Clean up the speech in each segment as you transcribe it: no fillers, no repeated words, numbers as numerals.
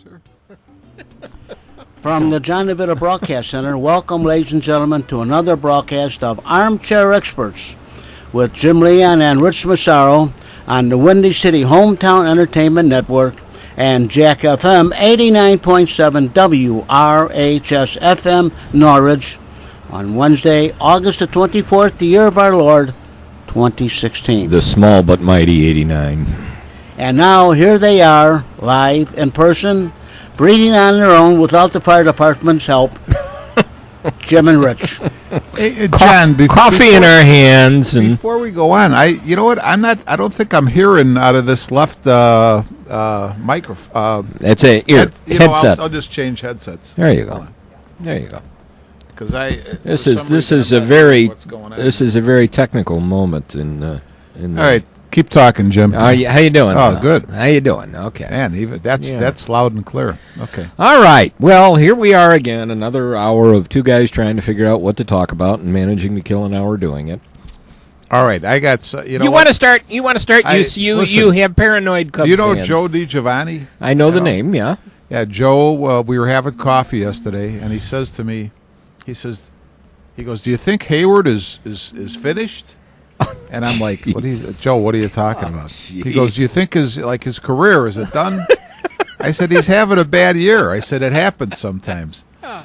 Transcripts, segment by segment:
here? From the John DeVito Broadcast Center, welcome, ladies and gentlemen, to another broadcast of Armchair Experts with Jim Leon and Rich Massaro on the Windy City Hometown Entertainment Network and Jack FM 89.7 WRHS FM Norwich on Wednesday, August the 24th, the year of our Lord, 2016. The small but mighty 89. And now here they are, live in person, breathing on their own without the fire department's help. Jim and Rich. Hey, John, coffee in our hands, and before we go on, you know what? I don't think I'm hearing out of this left microphone. it's a headset. I'll just change headsets. There you go. There you go. Because This is a very technical moment in. All right, keep talking, Jim. How you doing? Oh, good. How you doing? Okay. Man, that's loud and clear. Okay. All right. Well, here we are again, another hour of two guys trying to figure out what to talk about and managing to kill an hour doing it. All right, I got You want to start? You have paranoid Cubs Do you know fans. Joe DiGiovanni? I know the name. Yeah. Yeah, Joe. We were having coffee yesterday, and he says to me, he goes, "Do you think Hayward is finished?" And I'm like, Joe, what are you talking about? He goes, "Do you think his career, is it done?" I said, "He's having a bad year." I said, "It happens sometimes." So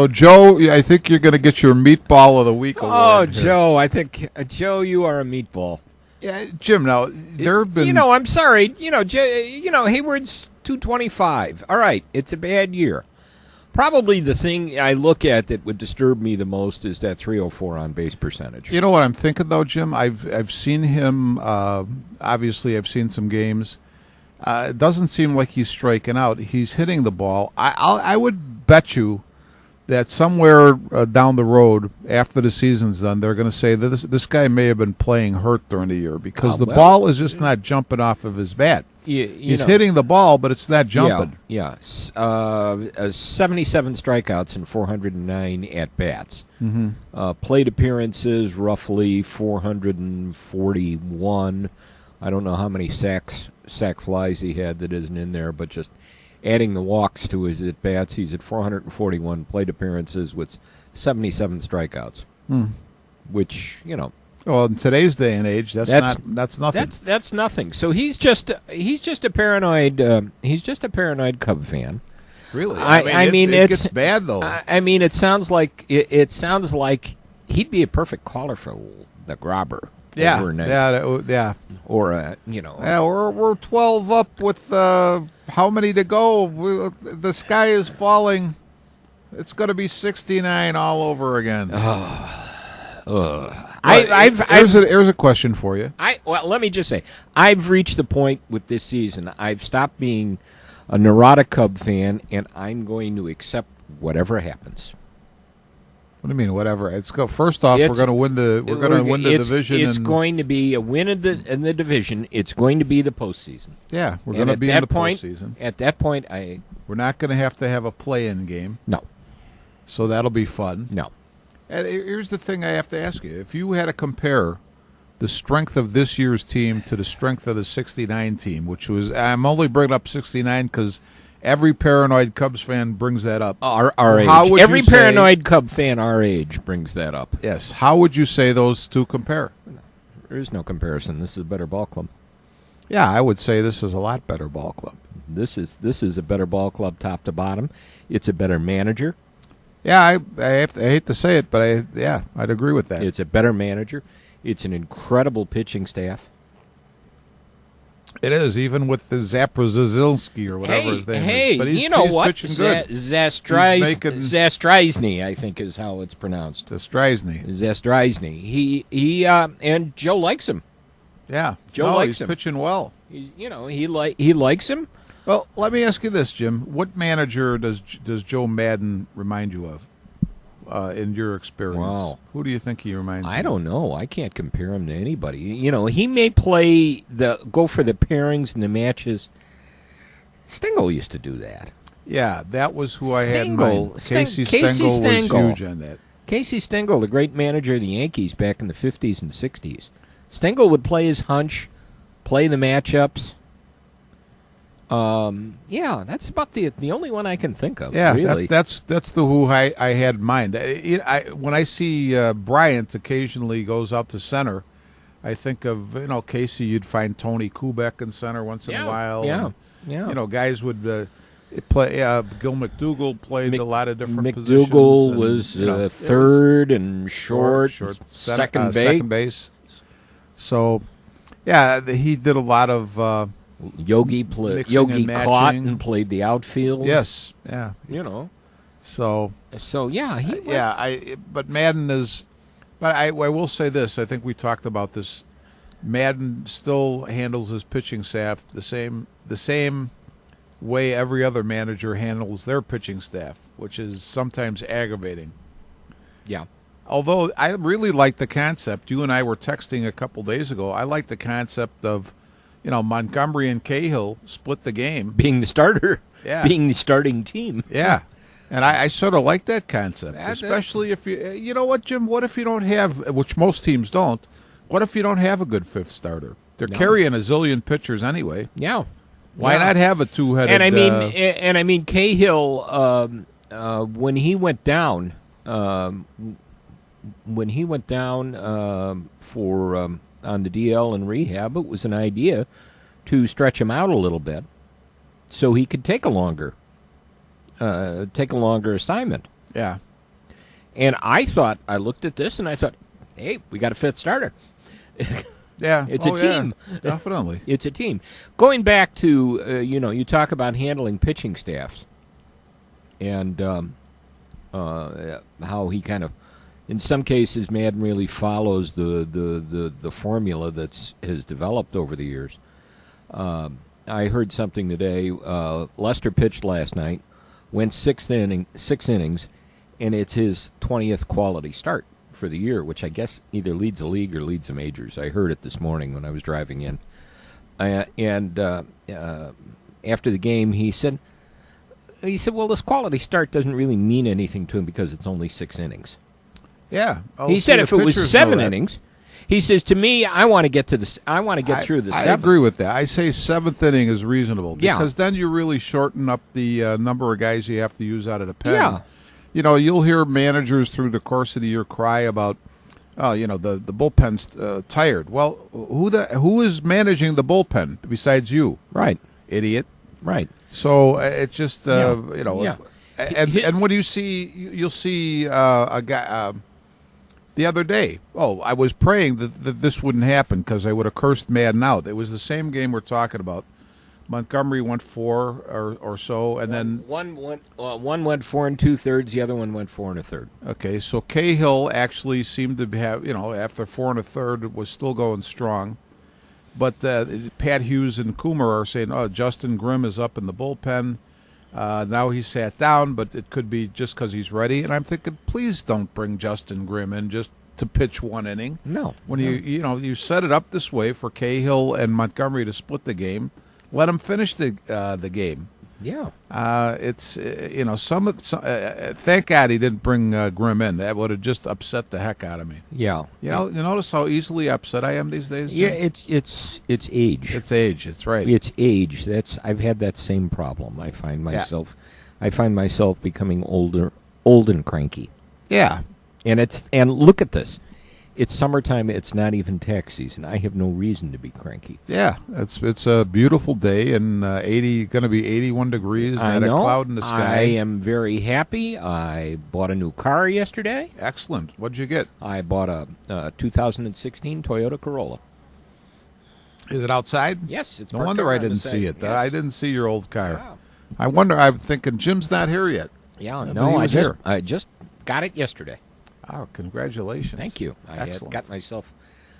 Joe, I think you're going to get your meatball of the week award. Oh, Joe, I think Joe, you are a meatball. Yeah, Jim. Now there have been. I'm sorry. Hayward's 225. All right, it's a bad year. Probably the thing I look at that would disturb me the most is that 304 on base percentage. You know what I'm thinking though, Jim? I've seen him. Obviously, I've seen some games. It doesn't seem like he's striking out. He's hitting the ball. I would bet you that somewhere down the road, after the season's done, they're going to say that this guy may have been playing hurt during the year because the ball is just not jumping off of his bat. He's hitting the ball, but it's not jumping. Yeah. 77 strikeouts and 409 at-bats. Mm-hmm. Plate appearances, roughly 441. I don't know how many sack flies he had that isn't in there, but just adding the walks to his at-bats, he's at 441 plate appearances with 77 strikeouts, which, Well, in today's day and age, that's nothing. That's nothing. So he's just a paranoid Cub fan. Really? It gets bad though. It sounds like he'd be a perfect caller for the Grobber. Yeah. Or Yeah, we're 12 up with how many to go? The sky is falling. It's going to be 69 all over again. Here's a question for you. Let me just say, I've reached the point with this season. I've stopped being a neurotic Cub fan, and I'm going to accept whatever happens. What do you mean, whatever? First off, we're going to win the division. It's going to be a win in the division. It's going to be the postseason. Yeah, we're going to be in the postseason. At that point, we're not going to have a play-in game. No. So that'll be fun. No. And here's the thing I have to ask you: if you had to compare the strength of this year's team to the strength of the '69 team, which was, I'm only bringing up '69 because every paranoid Cubs fan brings that up. Our age. Every paranoid Cub fan our age brings that up. Yes. How would you say those two compare? There is no comparison. This is a better ball club. Yeah, I would say this is a lot better ball club. This is a better ball club top to bottom. It's a better manager. Yeah, I hate to say it, but I'd agree with that. It's a better manager. It's an incredible pitching staff. It is, even with the Zaprozilski or whatever his name is. But you know what? Zastryzny, I think is how it's pronounced. Zastryzny. He and Joe likes him. Yeah, Joe likes he's him. Pitching well. He likes him. Well, let me ask you this, Jim. What manager does Joe Madden remind you of in your experience? Wow. Who do you think he reminds you of? I don't know. I can't compare him to anybody. He may go for the pairings and the matches. Stengel used to do that. Yeah, that was who I had in mind. Casey Stengel was huge on that. Casey Stengel, the great manager of the Yankees back in the 50s and 60s. Stengel would play his hunch, play the matchups. Yeah, that's about the only one I can think of. Yeah, really. that's the who I had in mind. When I see Bryant occasionally goes out to center, I think of Casey. You'd find Tony Kubek in center once in a while. Yeah, and, guys would play. Gil McDougall played a lot of different positions. McDougall and, was third and short second base. base. So, yeah, he did a lot of. Yogi and Cotton played the outfield. Yes, yeah. So yeah, but Madden is. But I will say this. I think we talked about this. Madden still handles his pitching staff the same way every other manager handles their pitching staff, which is sometimes aggravating. Yeah. Although I really like the concept. You and I were texting a couple days ago. I like the concept of, Montgomery and Cahill split the game. Being the starter. Yeah. Being the starting team. Yeah. And I sort of like that concept, especially if you know what, Jim? What if you don't have, which most teams don't, what if you don't have a good fifth starter? They're carrying a zillion pitchers anyway. Yeah. Why not have a two-headed? And I mean, Cahill, when he went down, for on the DL and rehab, it was an idea to stretch him out a little bit so he could take a longer assignment. Yeah. And I looked at this and I thought, hey, we got a fifth starter. Yeah. It's a team. Yeah, definitely. It's a team. Going back to, you talk about handling pitching staffs and how he kind of, in some cases, Madden really follows the formula has developed over the years. I heard something today. Lester pitched last night, went six innings, and it's his 20th quality start for the year, which I guess either leads the league or leads the majors. I heard it this morning when I was driving in. And after the game, he said, well, this quality start doesn't really mean anything to him because it's only 6 innings. Yeah. He said if it was 7 innings, he says, to me, I want to get through the 7th. I agree with that. I say 7th inning is reasonable because then you really shorten up the number of guys you have to use out of the pen. Yeah. You'll hear managers through the course of the year cry about, the bullpen's tired. Well, who is managing the bullpen besides you? Right. Idiot. Right. So it just, Yeah. And what do you see? You'll see a guy the other day. Oh, I was praying that this wouldn't happen because I would have cursed Madden out. It was the same game we're talking about. Montgomery went 4 or so, and then one went 4 2/3. The other one went 4 1/3. Okay, so Cahill actually seemed to have, after 4 1/3, was still going strong. But Pat Hughes and Coomer are saying, Justin Grimm is up in the bullpen. Now he sat down, but it could be just because he's ready. And I'm thinking, please don't bring Justin Grimm in just to pitch 1 inning. No. When you set it up this way for Cahill and Montgomery to split the game, let them finish the game. Yeah. It's thank God he didn't bring Grimm in. That would have just upset the heck out of me. Yeah. You notice how easily upset I am these days? Yeah, Jim? it's age. It's age. It's right. It's age. I've had that same problem. I find myself becoming old and cranky. Yeah. And look at this. It's summertime. It's not even tax season. I have no reason to be cranky. Yeah, it's a beautiful day and going to be 81 degrees. Not a cloud in the sky. I am very happy. I bought a new car yesterday. Excellent. What'd you get? I bought a 2016 Toyota Corolla. Is it outside? Yes, it's. No wonder I didn't see it. Yes. I didn't see your old car. Yeah. I wonder. I'm thinking Jim's not here yet. Yeah, But no, he was here. I just got it yesterday. Oh, congratulations! Thank you. Excellent.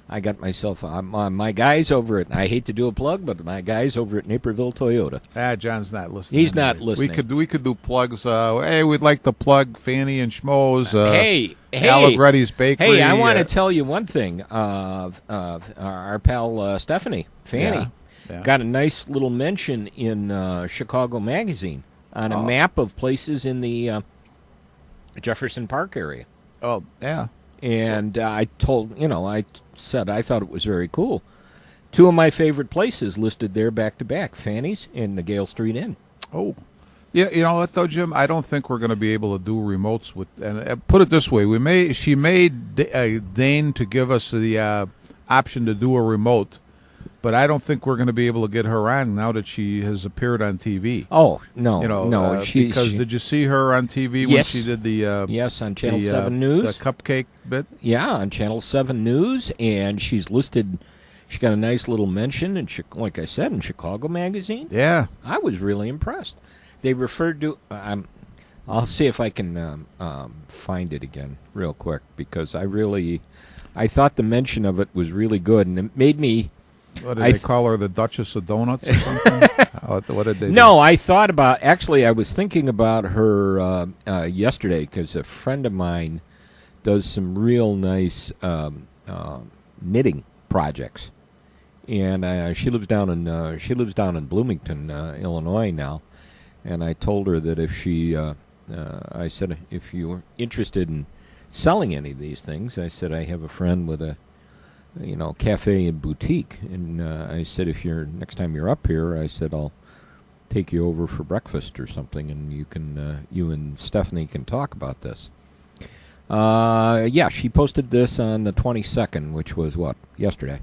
I got myself my guys over at. I hate to do a plug, but my guys over at Naperville Toyota. John's not listening. He's not listening. We could do plugs. Hey, we'd like to plug Fanny and Schmoes. Hey, Allegretti's Bakery. Hey, I want to tell you one thing. Our pal Stephanie Fanny got a nice little mention in Chicago Magazine on a map of places in the Jefferson Park area. Oh, yeah. And I said I thought it was very cool. Two of my favorite places listed there back to back: Fanny's and the Gale Street Inn. Oh, yeah. You know what though, Jim? I don't think we're going to be able to do remotes with. And put it this way: she may deign to give us the option to do a remote, but I don't think we're going to be able to get her on now that she has appeared on TV. Oh no, You know, no, because did you see her on TV when Yes. she did the yes, on Channel the, 7 News. the cupcake bit? Yeah, on Channel 7 News, and she's listed. She got a nice little mention, like I said, in Chicago Magazine. Yeah. I was really impressed. They referred to. I'll see if I can find it again real quick, because I thought the mention of it was really good, and it made me. What did they call her, the Duchess of Donuts or something? What did they do? No, I thought about. Actually, I was thinking about her yesterday, because a friend of mine does some real nice knitting projects, and she lives down in Bloomington, Illinois now. And I told her that if I said if you were interested in selling any of these things, I said I have a friend with a cafe and boutique, and I said if next time you're up here, I said I'll take you over for breakfast or something, and you and Stephanie can talk about this. Yeah, she posted this on the 22nd, which was yesterday.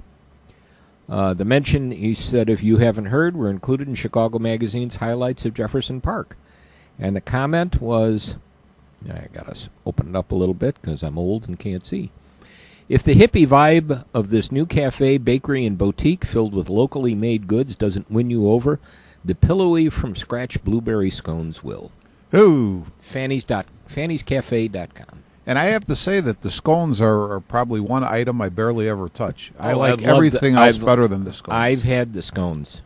The mention, he said, if you haven't heard, we're included in Chicago Magazine's highlights of Jefferson Park. And the comment was, I got to open it up a little bit because I'm old and can't see. If the hippie vibe of this new cafe, bakery, and boutique filled with locally made goods doesn't win you over, the pillowy from scratch blueberry scones will. Ooh. Fanny'scafe.com. And I have to say that the scones are probably one item I barely ever touch. I Oh, like I love everything else better than the scones. I've had the scones.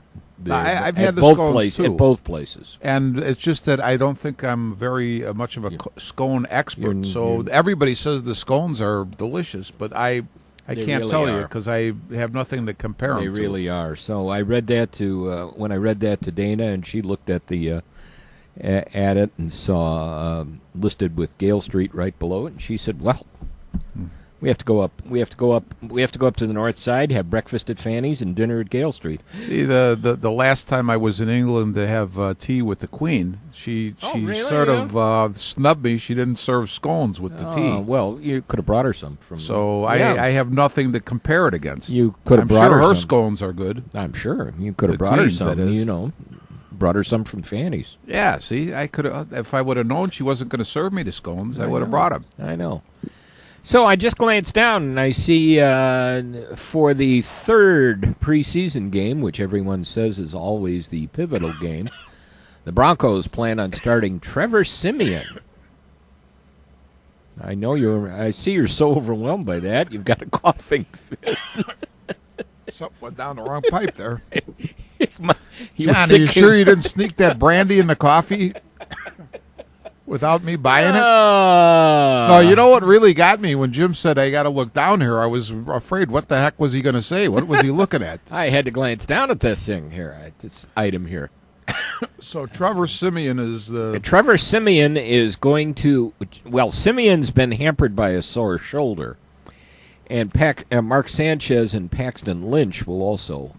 I've had the both scones, too. At both places. And it's just that I don't think I'm very much of a scone expert. You're- Everybody says the scones are delicious, but I They can't really tell you are. because I have nothing to compare They them to. really are. So I read that when I read that to Dana, and she looked at at it and saw listed with Gale Street right below it, and she said, "Well, we have to go up. We have to go up to the north side, have breakfast at Fanny's and dinner at Gale Street." The last time I was in England to have tea with the Queen, she really? sort of snubbed me. She didn't serve scones with the tea. Well, you could have brought her some from. So Yeah. I have nothing to compare it against. You could have I'm brought sure her her some. scones are good. I'm sure you could have The brought her Queen's, some. that is. Brought her some from Fanny's. Yeah, see, I could have if I would have known she wasn't going to serve me the scones, I would have know. brought them. I know. So I just glanced down and I see for the third preseason game, which everyone says is always the pivotal game, the Broncos plan on starting Trevor Siemian. I see you're so overwhelmed by that. You've got a coughing fit. Something went down the wrong pipe there. John, John, are you sure you didn't sneak that brandy in the coffee without me buying it? No, you know what really got me when Jim said I got to look down here? I was afraid. What the heck was he going to say? What was he looking at? I had to glance down at this thing here, at this item here. So Trevor Siemian is the Trevor Siemian is going to. Well, Siemian's been hampered by a sore shoulder, and Mark Sanchez and Paxton Lynch will also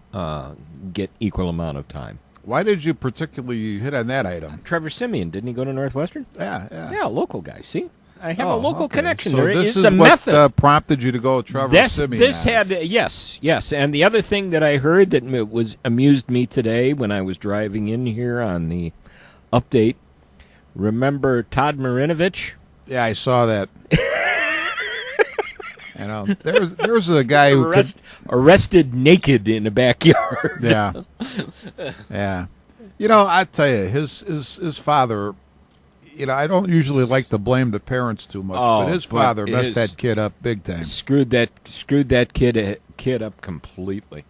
get equal amount of time. Why did you particularly hit on that item? Trevor Siemian, didn't he go to Northwestern? Yeah. Yeah, local guy. See, I have a local okay. connection. So There this is a what method. prompted you to go with Trevor Siemian. This had yes, and the other thing that I heard that amused me today when I was driving in here on the update. Remember Todd Marinovich? Yeah, I saw that. You know, there's a guy who arrested naked in the backyard. Yeah. You know, I tell you, his father. You know, I don't usually like to blame the parents too much, but his father messed that kid up big time. Screwed that kid up completely.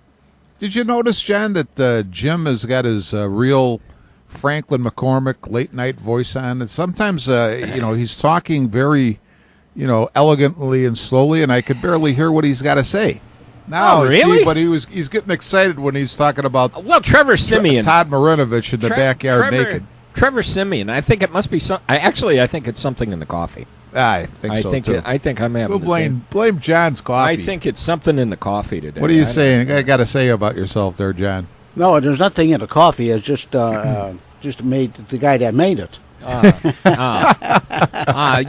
Did you notice, John, that Jim has got his real Franklin McCormick late night voice on? And sometimes, he's talking very, elegantly and slowly, and I could barely hear what he's got to say. Now, really? See, but he's getting excited when he's talking about Trevor Siemian, Todd Marinovich in the backyard naked. Trevor Siemian. I think it must be some. I think it's something in the coffee. I think so too. I think I'm having We'll the same. blame John's coffee. I think it's something in the coffee today. What are you I don't- saying? I got to say about yourself there, John. No, there's nothing in the coffee. It's just made the guy that made it.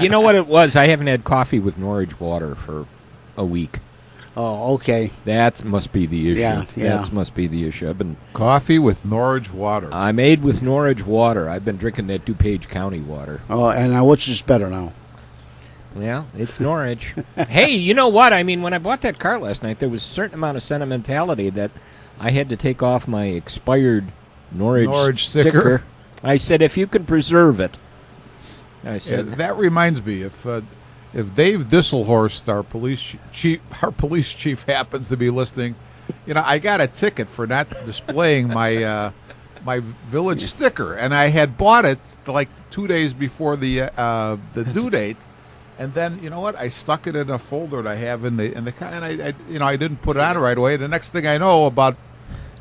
You know what it was? I haven't had coffee with Norwich water for a week. Oh, okay. That must be the issue. Yeah. That must be the issue. Coffee with Norwich water. I made with Norwich water. I've been drinking that DuPage County water. Oh, and which is better now? Yeah, it's Norwich. Hey, you know what? I mean, when I bought that car last night, there was a certain amount of sentimentality that I had to take off my expired Norwich sticker. I said, if you can preserve it. I Yeah, said, that reminds me, if Dave Disselhorst, our police chief, happens to be listening, I got a ticket for not displaying my my village sticker, and I had bought it like 2 days before the due date, and then you know what? I stuck it in a folder that I have in the and I didn't put it on right away. The next thing I know, about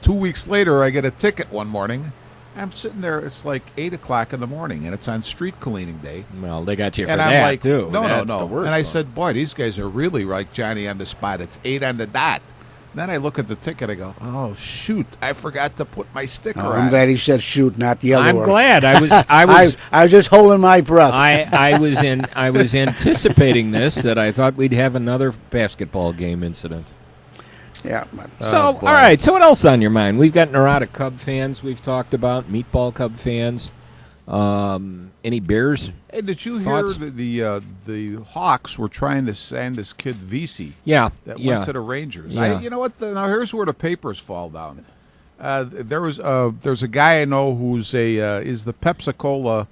2 weeks later, I get a ticket one morning. I'm sitting there. It's like 8 o'clock in the morning, and it's on street cleaning day. well, they got you for And that, I'm like, too. no. That's the worst And I one. said, boy, these guys are really like Johnny on the spot. It's 8 on the dot. Then I look at the ticket. I go, oh shoot, I forgot to put my sticker Oh, on. I'm glad he said shoot, not the other I'm word. glad. I was I was just holding my breath. I was anticipating this, that I thought we'd have another basketball game incident. yeah. But, So, all boy. right. So, what else on your mind? We've got neurotic Cub fans. We've talked about meatball Cub fans. Any Bears? Hey, did you Thoughts? hear that the Hawks were trying to sign this kid VC Yeah, that yeah. went to the Rangers? Yeah. You know what? Now here's where the papers fall down. There's a guy I know who's is the Pepsi-Cola.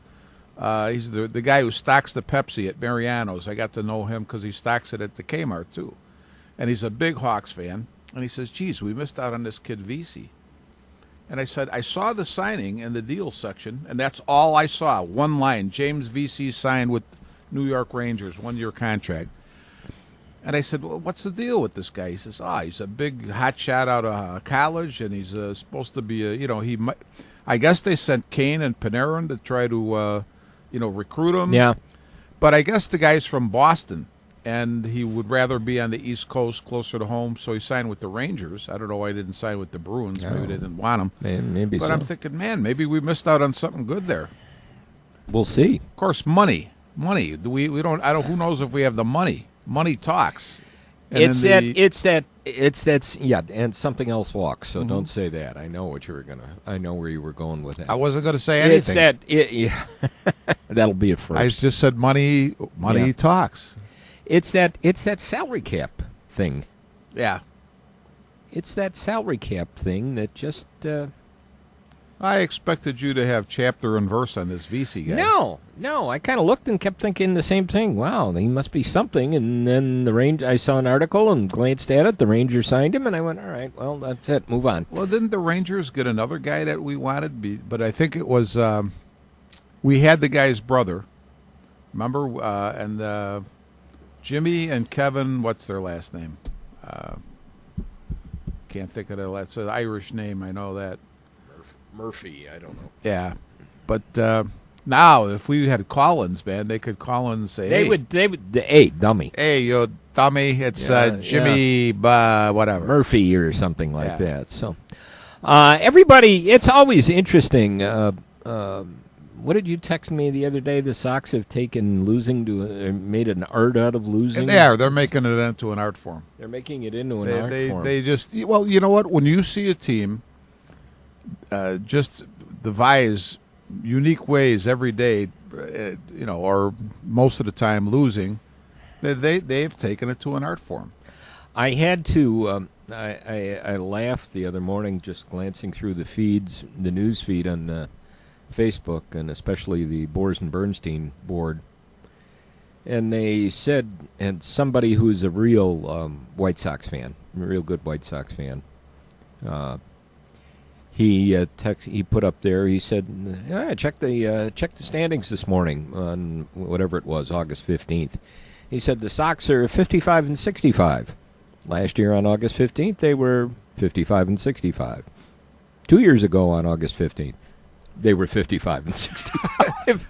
He's the guy who stocks the Pepsi at Mariano's. I got to know him because he stocks it at the Kmart too, and he's a big Hawks fan. And he says, "Geez, we missed out on this kid VC." And I said, I saw the signing in the deal section, and that's all I saw. One line, James VC signed with New York Rangers, 1-year contract. And I said, well, what's the deal with this guy? He says, he's a big hot shot out of college, and he's supposed to be I guess they sent Kane and Panarin to try to, recruit him. Yeah. But I guess the guy's from Boston, and he would rather be on the East Coast, closer to home, so he signed with the Rangers. I don't know why he didn't sign with the Bruins. Maybe they didn't want him. Maybe But so. I'm thinking, man, maybe we missed out on something good there. We'll see. Of course, money. Do we don't. I don't. Who knows if we have the money? Money talks. And It's then that. Yeah, and something else walks. So don't say that. I know what you were I know where you were going with that. I wasn't going to say It's anything. that. Yeah. That'll be at first. I just said money. Money Yeah. talks. It's that salary cap thing. Yeah. It's that salary cap thing that just I expected you to have chapter and verse on this VC guy. No. I kind of looked and kept thinking the same thing. Wow, he must be something. And then I saw an article and glanced at it. The Rangers signed him, and I went, all right, well, that's it. Move on. Well, didn't the Rangers get another guy that we wanted? But I think it was we had the guy's brother. Remember? And Jimmy and Kevin. What's their last name? Can't think of their last. It's an Irish name. I know that. Murphy, I don't know. Yeah, but now if we had Collins, man, they could call and say, They would. Hey, dummy. hey, you dummy, it's Yeah, Jimmy, whatever. Murphy or something like Yeah. that. So, everybody, it's always interesting. What did you text me the other day? The Sox have taken losing to made an art out of losing. And they're making it into an art form. They're making it into an art form. They just, well, you know what? When you see a team just devise unique ways every day, or most of the time losing, they've taken it to an art form. I had to. I laughed the other morning just glancing through the news feed on Facebook, and especially the Boers and Bernstein board. And they said, and somebody who's a real White Sox fan, a real good White Sox fan, he put up there. He said, check the standings this morning on whatever it was, August 15th. He said the Sox are 55 and 65. Last year on August 15th, they were 55 and 65. 2 years ago on August 15th, they were 55 and 65.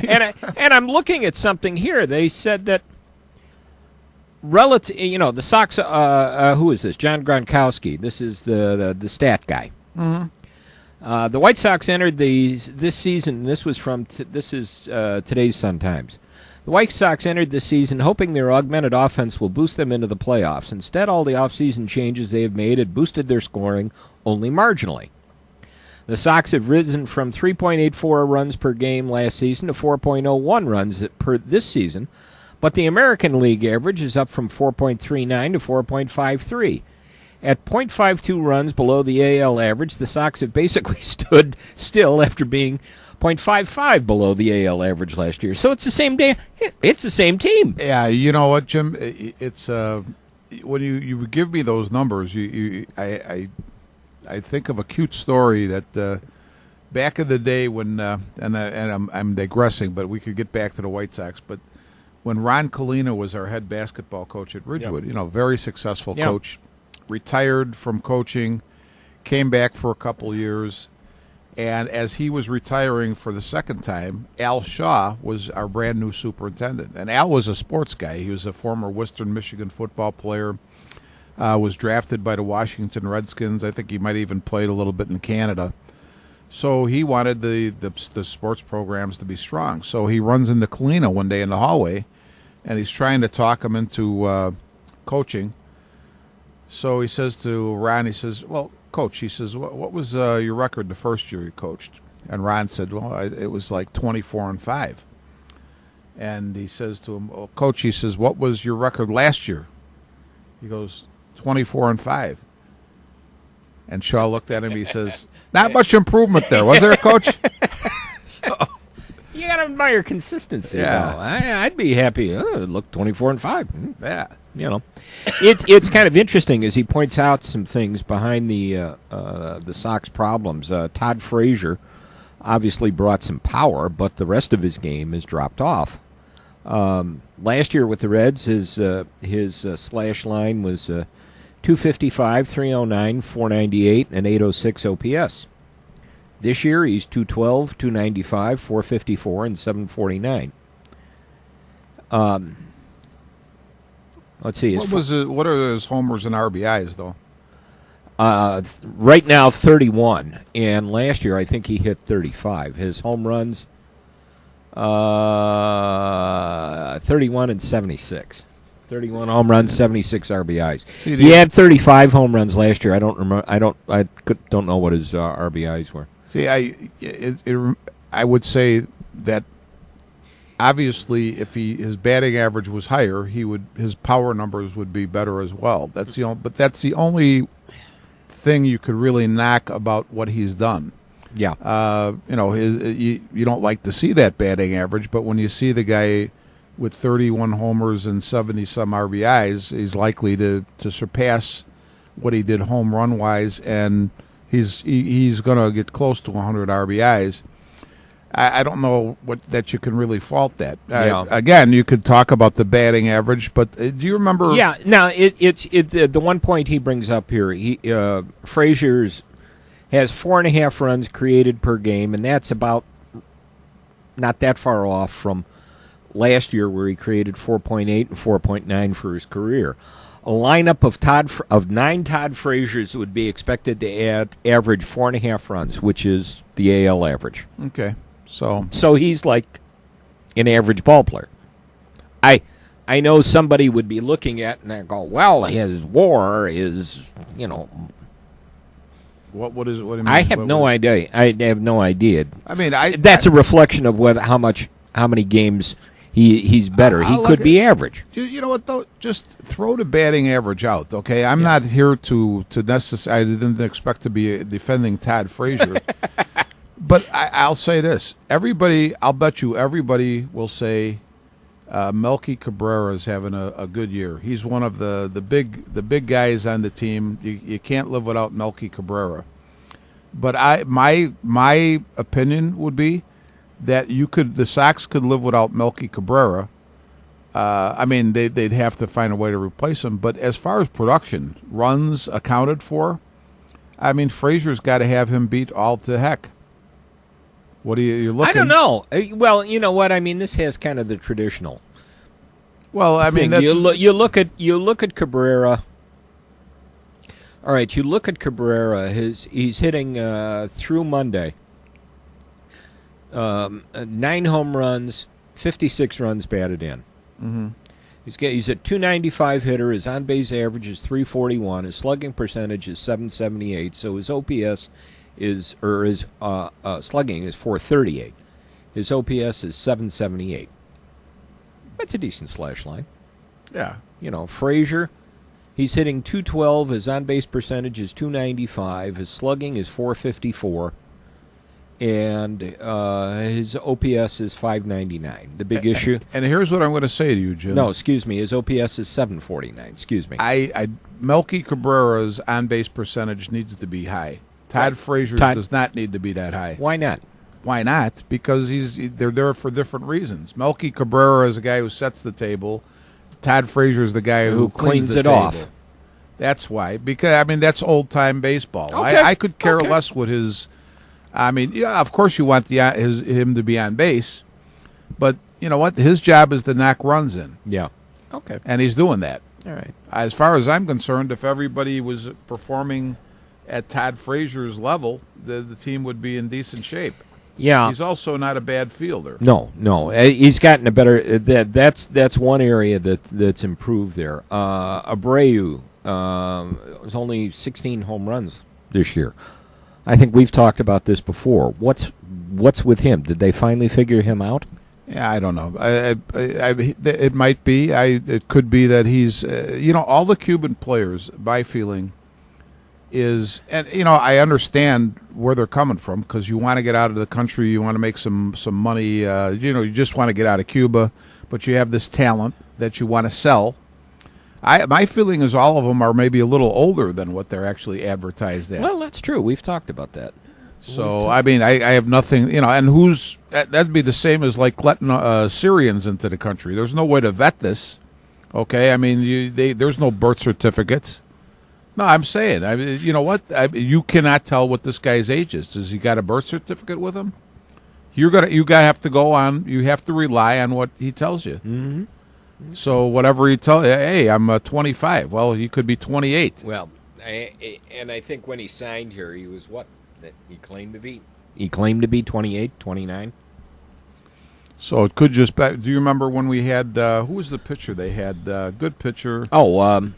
And I'm looking at something here. They said that the Sox. Who is this? John Gronkowski. This is the stat guy. Mm-hmm. The White Sox entered this season. This was from today's Sun Times. The White Sox entered this season hoping their augmented offense will boost them into the playoffs. Instead, all the offseason changes they have made had boosted their scoring only marginally. The Sox have risen from 3.84 runs per game last season to 4.01 runs per this season, but the American League average is up from 4.39 to 4.53. At .52 runs below the AL average, the Sox have basically stood still after being .55 below the AL average last year. So it's the same day. It's the same team. Yeah, you know what, Jim? It's when you give me those numbers, I think of a cute story that back in the day when I'm digressing, but we could get back to the White Sox. But when Ron Kalina was our head basketball coach at Ridgewood, very successful coach, retired from coaching, came back for a couple years. And as he was retiring for the second time, Al Shaw was our brand new superintendent. And Al was a sports guy. He was a former Western Michigan football player, was drafted by the Washington Redskins. I think he might even played a little bit in Canada. So he wanted the sports programs to be strong. So he runs into Kalina one day in the hallway, and he's trying to talk him into coaching. So he says to Ron, he says, well, Coach, he says, what was your record the first year you coached? And Ron said, well, it was like 24-5. And he says to him, well, Coach, he says, what was your record last year? He goes, 24-5. And Shaw looked at him, he says, not much improvement there, was there, Coach? So, you got to admire consistency. Yeah. Though. I'd be happy. Look, 24-5. Yeah. It's kind of interesting as he points out some things behind the Sox problems. Todd Frazier obviously brought some power, but the rest of his game has dropped off. Last year with the Reds, his slash line was 255, 309, 498, and 806 OPS. This year he's 212, 295, 454, and 749. Let's see. What are his homers and RBIs, though? Right now, 31. And last year, I think he hit 35. His home runs, 31 and 76. 31 home runs, 76 RBIs. He had 35 home runs last year. I don't remember. I don't know what his RBIs were. See, I would say that obviously, if his batting average was higher, his power numbers would be better as well. But that's the only thing you could really knock about what he's done. Yeah. You don't like to see that batting average, but when you see the guy with 31 homers and 70-some RBIs, he's likely to surpass what he did home run wise, and he's going to get close to 100 RBIs. I don't know that you can really fault that. Again, you could talk about the batting average, but do you remember? Yeah. Now, the one point he brings up here. Frazier's has 4.5 runs created per game, and that's about not that far off from last year, where he created 4.8 and 4.9 for his career. A lineup of 9 Todd Fraziers would be expected to average 4.5 runs, which is the AL average. Okay. So he's like an average ball player. I know somebody would be looking at and go, well, his WAR is, What do you mean? I have no idea. I have no idea. I mean, that's a reflection of how many games he's better. He could be average. You know what though? Just throw the batting average out, okay? I'm not here to necessarily. I didn't expect to be defending Todd Frazier. But I'll say this: I'll bet you everybody will say Melky Cabrera is having a good year. He's one of the big guys on the team. You can't live without Melky Cabrera. But my opinion would be that the Sox could live without Melky Cabrera. I mean, they'd have to find a way to replace him. But as far as production, runs accounted for, I mean, Frazier's got to have him beat all to heck. What do you looking? I don't know. Well, you know what I mean. This has kind of the traditional. Well, I mean, thing. You look at Cabrera. All right, you look at Cabrera. He's hitting through Monday. 9 home runs, 56 runs batted in. Mm-hmm. He's a 295 hitter. His on base average is 341. His slugging percentage is 778. So his OPS his slugging is 438. His OPS is 778. That's a decent slash line. Yeah. You know, Frazier, he's hitting 212. His on base percentage is 295. His slugging is 454. And his OPS is 599. The big issue. And here's what I'm going to say to you, Jim. No, excuse me. His OPS is 749. Excuse me. Melky Cabrera's on-base percentage needs to be high. Todd Frazier's does not need to be that high. Why not? Why not? Because they're there for different reasons. Melky Cabrera is a guy who sets the table. Todd Frazier is the guy who cleans it off. That's why. Because I mean, that's old-time baseball. Okay. I could care less what his. I mean, yeah, of course you want him to be on base, but you know what? His job is to knock runs in. Yeah. Okay. And he's doing that. All right. As far as I'm concerned, if everybody was performing at Todd Frazier's level, the team would be in decent shape. Yeah. He's also not a bad fielder. No. He's gotten a better. That's one area that's improved there. Abreu was only 16 home runs this year. I think we've talked about this before. What's with him? Did they finally figure him out? Yeah, I don't know. It might be. It could be that he's. All the Cuban players, my feeling is, and I understand where they're coming from because you want to get out of the country, you want to make some money. You just want to get out of Cuba, but you have this talent that you want to sell. My feeling is all of them are maybe a little older than what they're actually advertised at. Well, that's true. We've talked about that. So, I mean, I have nothing, and that'd be the same as like letting Syrians into the country. There's no way to vet this, okay? I mean, there's no birth certificates. No, I'm saying, you know what? You cannot tell what this guy's age is. Does he got a birth certificate with him? You have to go on, you have to rely on what he tells you. Mm-hmm. So whatever he tells you, hey, I'm 25. Well, he could be 28. Well, and I think when he signed here, he was what? That he claimed to be? He claimed to be 28, 29. So it could just be. Do you remember when we had, who was the pitcher they had? Good pitcher. Oh,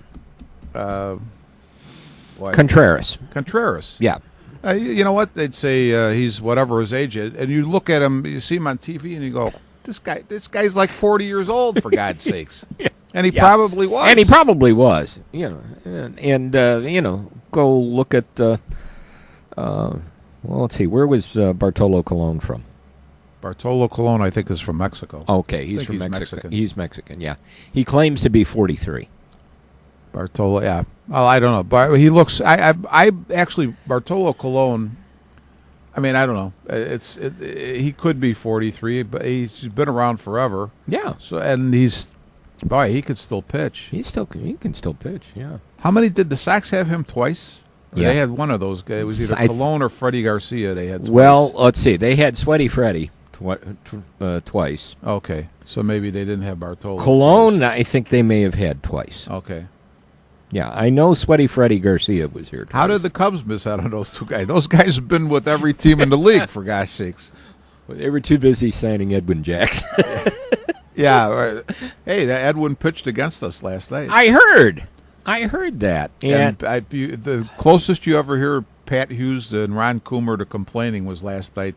Contreras. Contreras. Yeah. You know what? They'd say he's whatever his age is. And you look at him, you see him on TV, and you go, this guy's like 40 years old, for God's sakes. Yeah. And he probably was. And he probably was. Go look at, well, let's see, where was Bartolo Colon from? Bartolo Colon, I think, is from Mexico. Okay, he's from Mexico. He's Mexican, yeah. He claims to be 43. Bartolo, yeah. Well, I don't know. But he looks, I actually, Bartolo Colon, I mean, I don't know. He could be 43, but he's been around forever. Yeah. So, and he could still pitch. He can still pitch, yeah. How many did the Sox have him twice? Yeah. They had one of those guys. It was either Colon or Freddie Garcia they had twice. Well, let's see. They had Sweaty Freddie twice. Okay. So maybe they didn't have Bartolo. Colon, twice. I think they may have had twice. Okay. Yeah, I know Sweaty Freddie Garcia was here twice. How did the Cubs miss out on those two guys? Those guys have been with every team in the league, for gosh sakes. Well, they were too busy signing Edwin Jackson. Yeah. Hey, that Edwin pitched against us last night. I heard that. And the closest you ever hear Pat Hughes and Ron Coomer to complaining was last night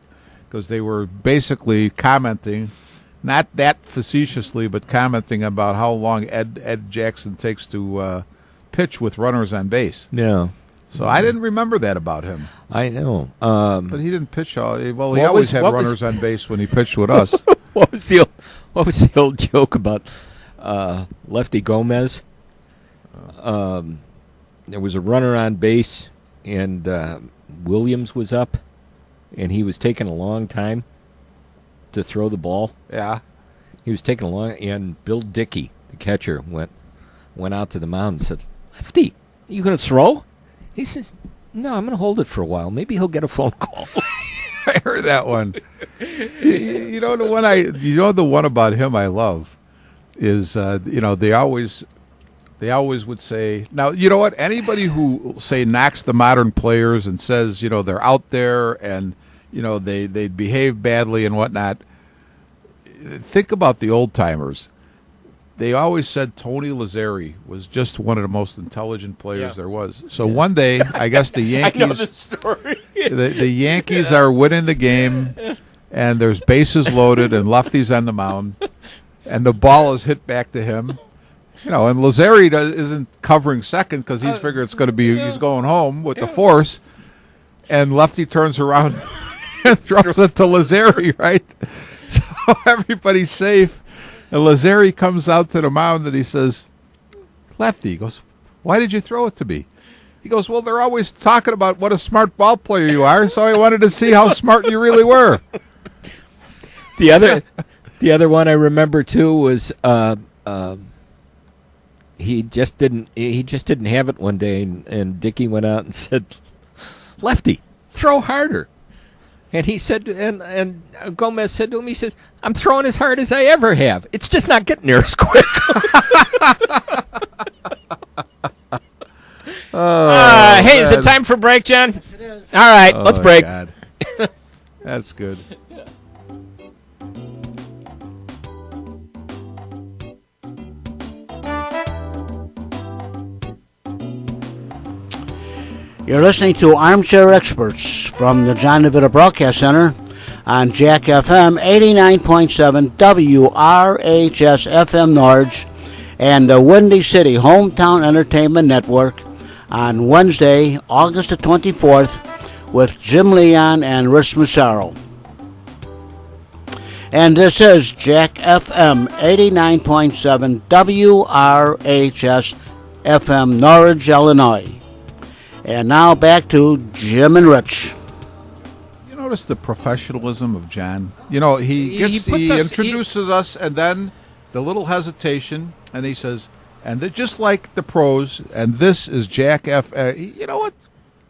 because they were basically commenting, not that facetiously, but commenting about how long Ed Jackson takes to pitch with runners on base. Yeah. So I didn't remember that about him. I know. But he didn't pitch all. Well, he always had runners on base when he pitched with us. What was the old joke about Lefty Gomez? There was a runner on base, and Williams was up, and he was taking a long time to throw the ball. Yeah. He was taking a long, and Bill Dickey, the catcher, went out to the mound and said, "Lefty, are you going to throw?" He says, "No, I'm going to hold it for a while. Maybe he'll get a phone call." heard that one. You know the one about him I love is they always would say, now you know what, anybody who say knocks the modern players and says they're out there and they behave badly and whatnot, think about the old timers. They always said Tony Lazzeri was just one of the most intelligent players there was. So one day, I guess the Yankees, I know the story. the Yankees are winning the game, and there's bases loaded and lefties on the mound, and the ball is hit back to him. And Lazzeri isn't covering second because he's figured it's going to be he's going home with the force, and lefty turns around and throws it to Lazzeri, right? So everybody's safe. And Lazzeri comes out to the mound and he says, "Lefty," he goes, "why did you throw it to me?" He goes, "Well, they're always talking about what a smart ball player you are, so I wanted to see how smart you really were." The other one I remember too was he just didn't have it one day, and Dickie went out and said, "Lefty, throw harder." And he said, and Gomez said to him, he says, "I'm throwing as hard as I ever have. It's just not getting there as quick." Hey, is it time for break, John? It is. All right, let's break. God. That's good. You're listening to Armchair Experts from the John DeVita Broadcast Center on Jack FM 89.7 WRHS FM Norge and the Windy City Hometown Entertainment Network on Wednesday, August the 24th with Jim Leon and Rich Massaro. And this is Jack FM 89.7 WRHS FM Norwich, Illinois. And now back to Jim and Rich. You notice the professionalism of John? He introduces us, and then the little hesitation, and he says, and they're just like the pros, and this is Jack F. You know what?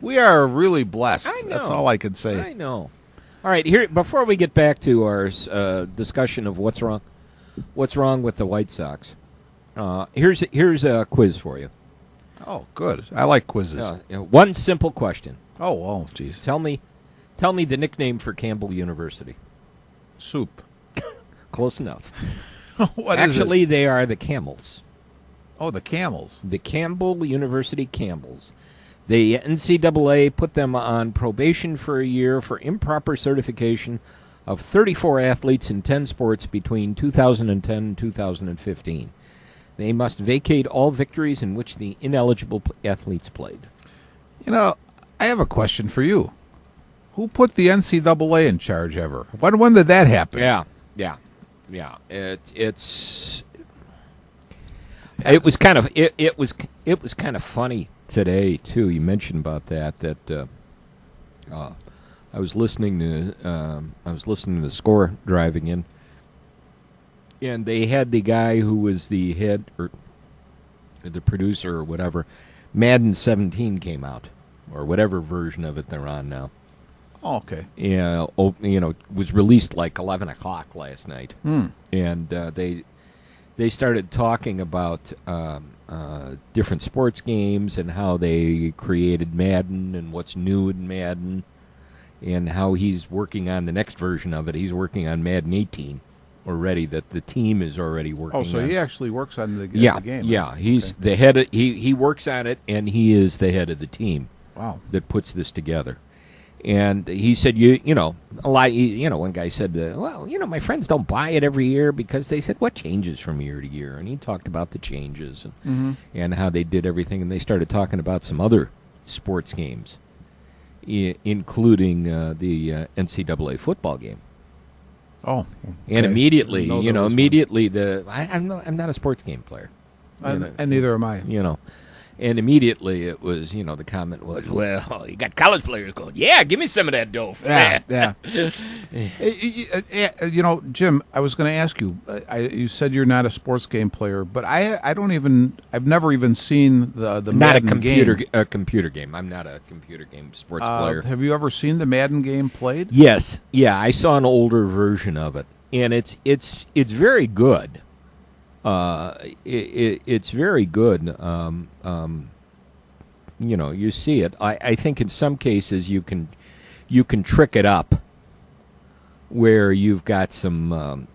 We are really blessed. I know. That's all I can say. I know. All right, here before we get back to our discussion of what's wrong with the White Sox, here's a quiz for you. Oh, good. I like quizzes. One simple question. Oh, geez. Tell me the nickname for Campbell University. Soup. Close enough. What is it? Actually, they are the Camels. Oh, the Camels. The Campbell University Camels. The NCAA put them on probation for a year for improper certification of 34 athletes in 10 sports between 2010 and 2015. They must vacate all victories in which the ineligible athletes played. I have a question for you. Who put the NCAA in charge ever? When did that happen? Yeah. It was kind of funny today too. You mentioned about that. I was listening to the Score driving in. And they had the guy who was the head or the producer or whatever. Madden 17 came out, or whatever version of it they're on now. Oh, okay. Yeah, was released like 11 o'clock last night. And they started talking about different sports games and how they created Madden and what's new in Madden, and how he's working on the next version of it. He's working on Madden 18. Already, that the team is already working. Oh, so on. He actually works on the game. Yeah, he's the head. He works on it, and he is the head of the team. Wow, that puts this together. And he said, a lot. One guy said, my friends don't buy it every year because they said, what changes from year to year? And he talked about the changes and how they did everything, and they started talking about some other sports games, including the NCAA football game. Oh, okay. And immediately, I'm not a sports game player, and neither am I. And immediately it was, the comment was, well, you got college players going, yeah, give me some of that dough. Yeah. Jim, I was going to ask you. You said you're not a sports game player, but I've never even seen the Not Madden a computer game. a computer game. I'm not a computer game sports player. Have you ever seen the Madden game played? Yes, yeah, I saw an older version of it, and it's very good. It's very good. You see it. I think in some cases you can trick it up, where you've got some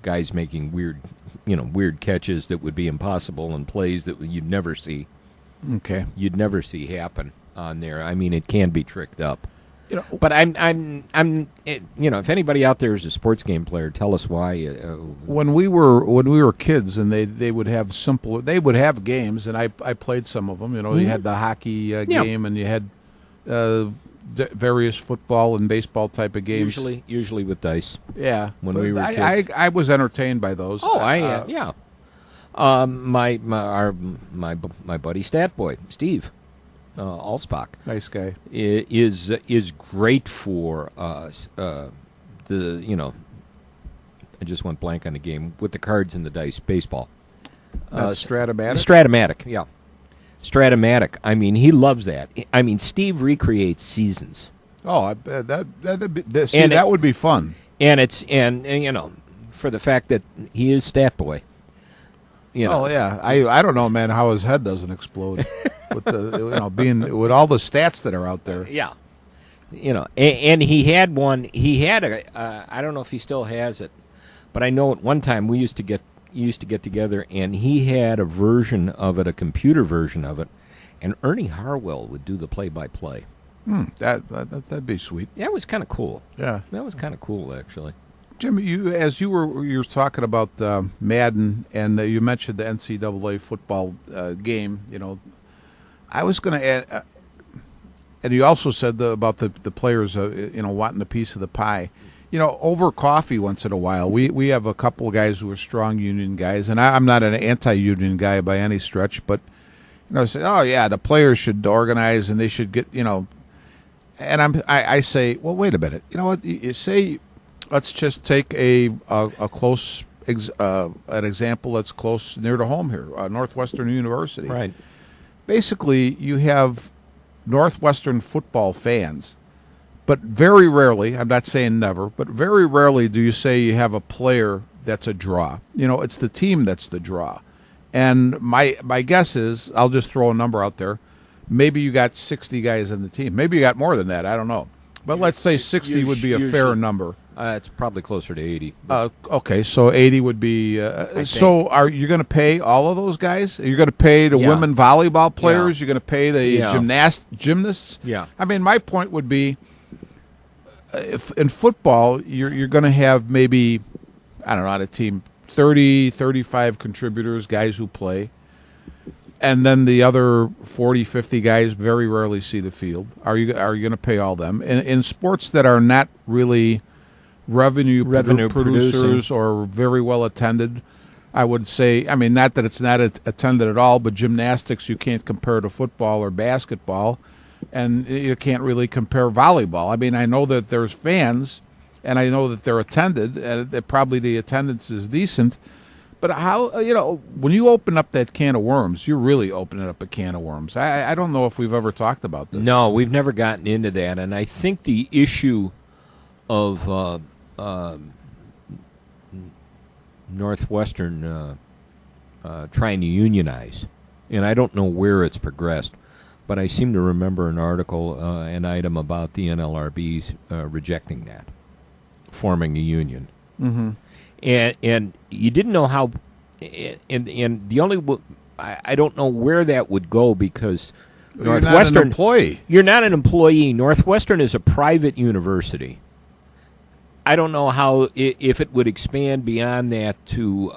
guys making weird catches that would be impossible and plays that you'd never see. Okay. You'd never see happen on there. I mean, it can be tricked up. But if anybody out there is a sports game player, tell us why. When we were kids, and they would have games, and I played some of them. You had the hockey game, and you had various football and baseball type of games. Usually with dice. Yeah. When we were kids. I was entertained by those. Oh, yeah. My buddy Statboy Steve Allsbach, nice guy, is great for I just went blank on the game with the cards and the dice baseball. Stratomatic. Stratomatic, yeah. Stratomatic. I mean, he loves that. I mean, Steve recreates seasons. Oh, that would be fun. And for the fact that he is Statboy. Oh yeah, I don't know, man, how his head doesn't explode with being with all the stats that are out there. Yeah, and he had one. He had I don't know if he still has it, but I know at one time we used to get together, and he had a version of it, a computer version of it, and Ernie Harwell would do the play-by-play. That'd be sweet. Yeah, it was kind of cool. Yeah, that was kind of cool, actually. Jim, you were talking about Madden, and you mentioned the NCAA football game. I was going to add, and you also said about the players, wanting a piece of the pie. Over coffee once in a while, we have a couple of guys who are strong union guys, and I'm not an anti-union guy by any stretch, but say, oh yeah, the players should organize and they should get, and I say, well, wait a minute, you know what? You say. Let's just take an example that's close near to home here, Northwestern University. Right. Basically, you have Northwestern football fans, but very rarely, I'm not saying never, but very rarely do you say you have a player that's a draw. It's the team that's the draw. And my guess is, I'll just throw a number out there, maybe you got 60 guys in the team. Maybe you got more than that, I don't know. But let's say 60 would be a fair number. It's probably closer to 80. Okay, so 80 would be. So are you going to pay all of those guys? Are you going to pay the women volleyball players? Yeah. You're going to pay the gymnasts? Yeah. I mean, my point would be, if in football, you're going to have maybe, I don't know, on a team, 30, 35 contributors, guys who play. And then the other 40, 50 guys very rarely see the field. Are you going to pay all them? In sports that are not really revenue producers or very well attended, I would say, I mean, not that it's not attended at all, but gymnastics you can't compare to football or basketball, and you can't really compare volleyball. I mean, I know that there's fans, and I know that they're attended, and that probably the attendance is decent, but how, when you open up that can of worms, you're really opening up a can of worms. I don't know if we've ever talked about this. No, we've never gotten into that, and I think the issue of Northwestern trying to unionize, and I don't know where it's progressed, but I seem to remember an article, an item about the NLRB rejecting that, forming a union. Mm-hmm. And you didn't know how, and the only, I don't know where that would go, because Northwestern, you're not an employee. You're not an employee. Northwestern is a private university. I don't know how, if it would expand beyond that to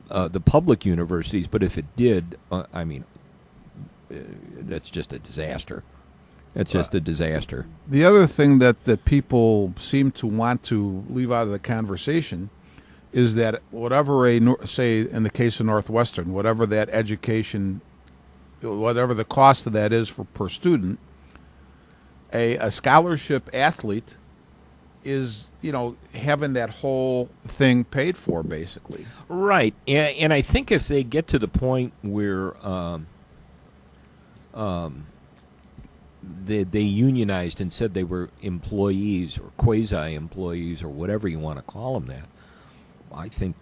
the public universities, but if it did, that's just a disaster. That's just a disaster. The other thing that people seem to want to leave out of the conversation is that whatever say in the case of Northwestern, whatever that education, whatever the cost of that is per student, a scholarship athlete is, having that whole thing paid for, basically. Right, and I think if they get to the point where they unionized and said they were employees or quasi-employees or whatever you want to call them, that I think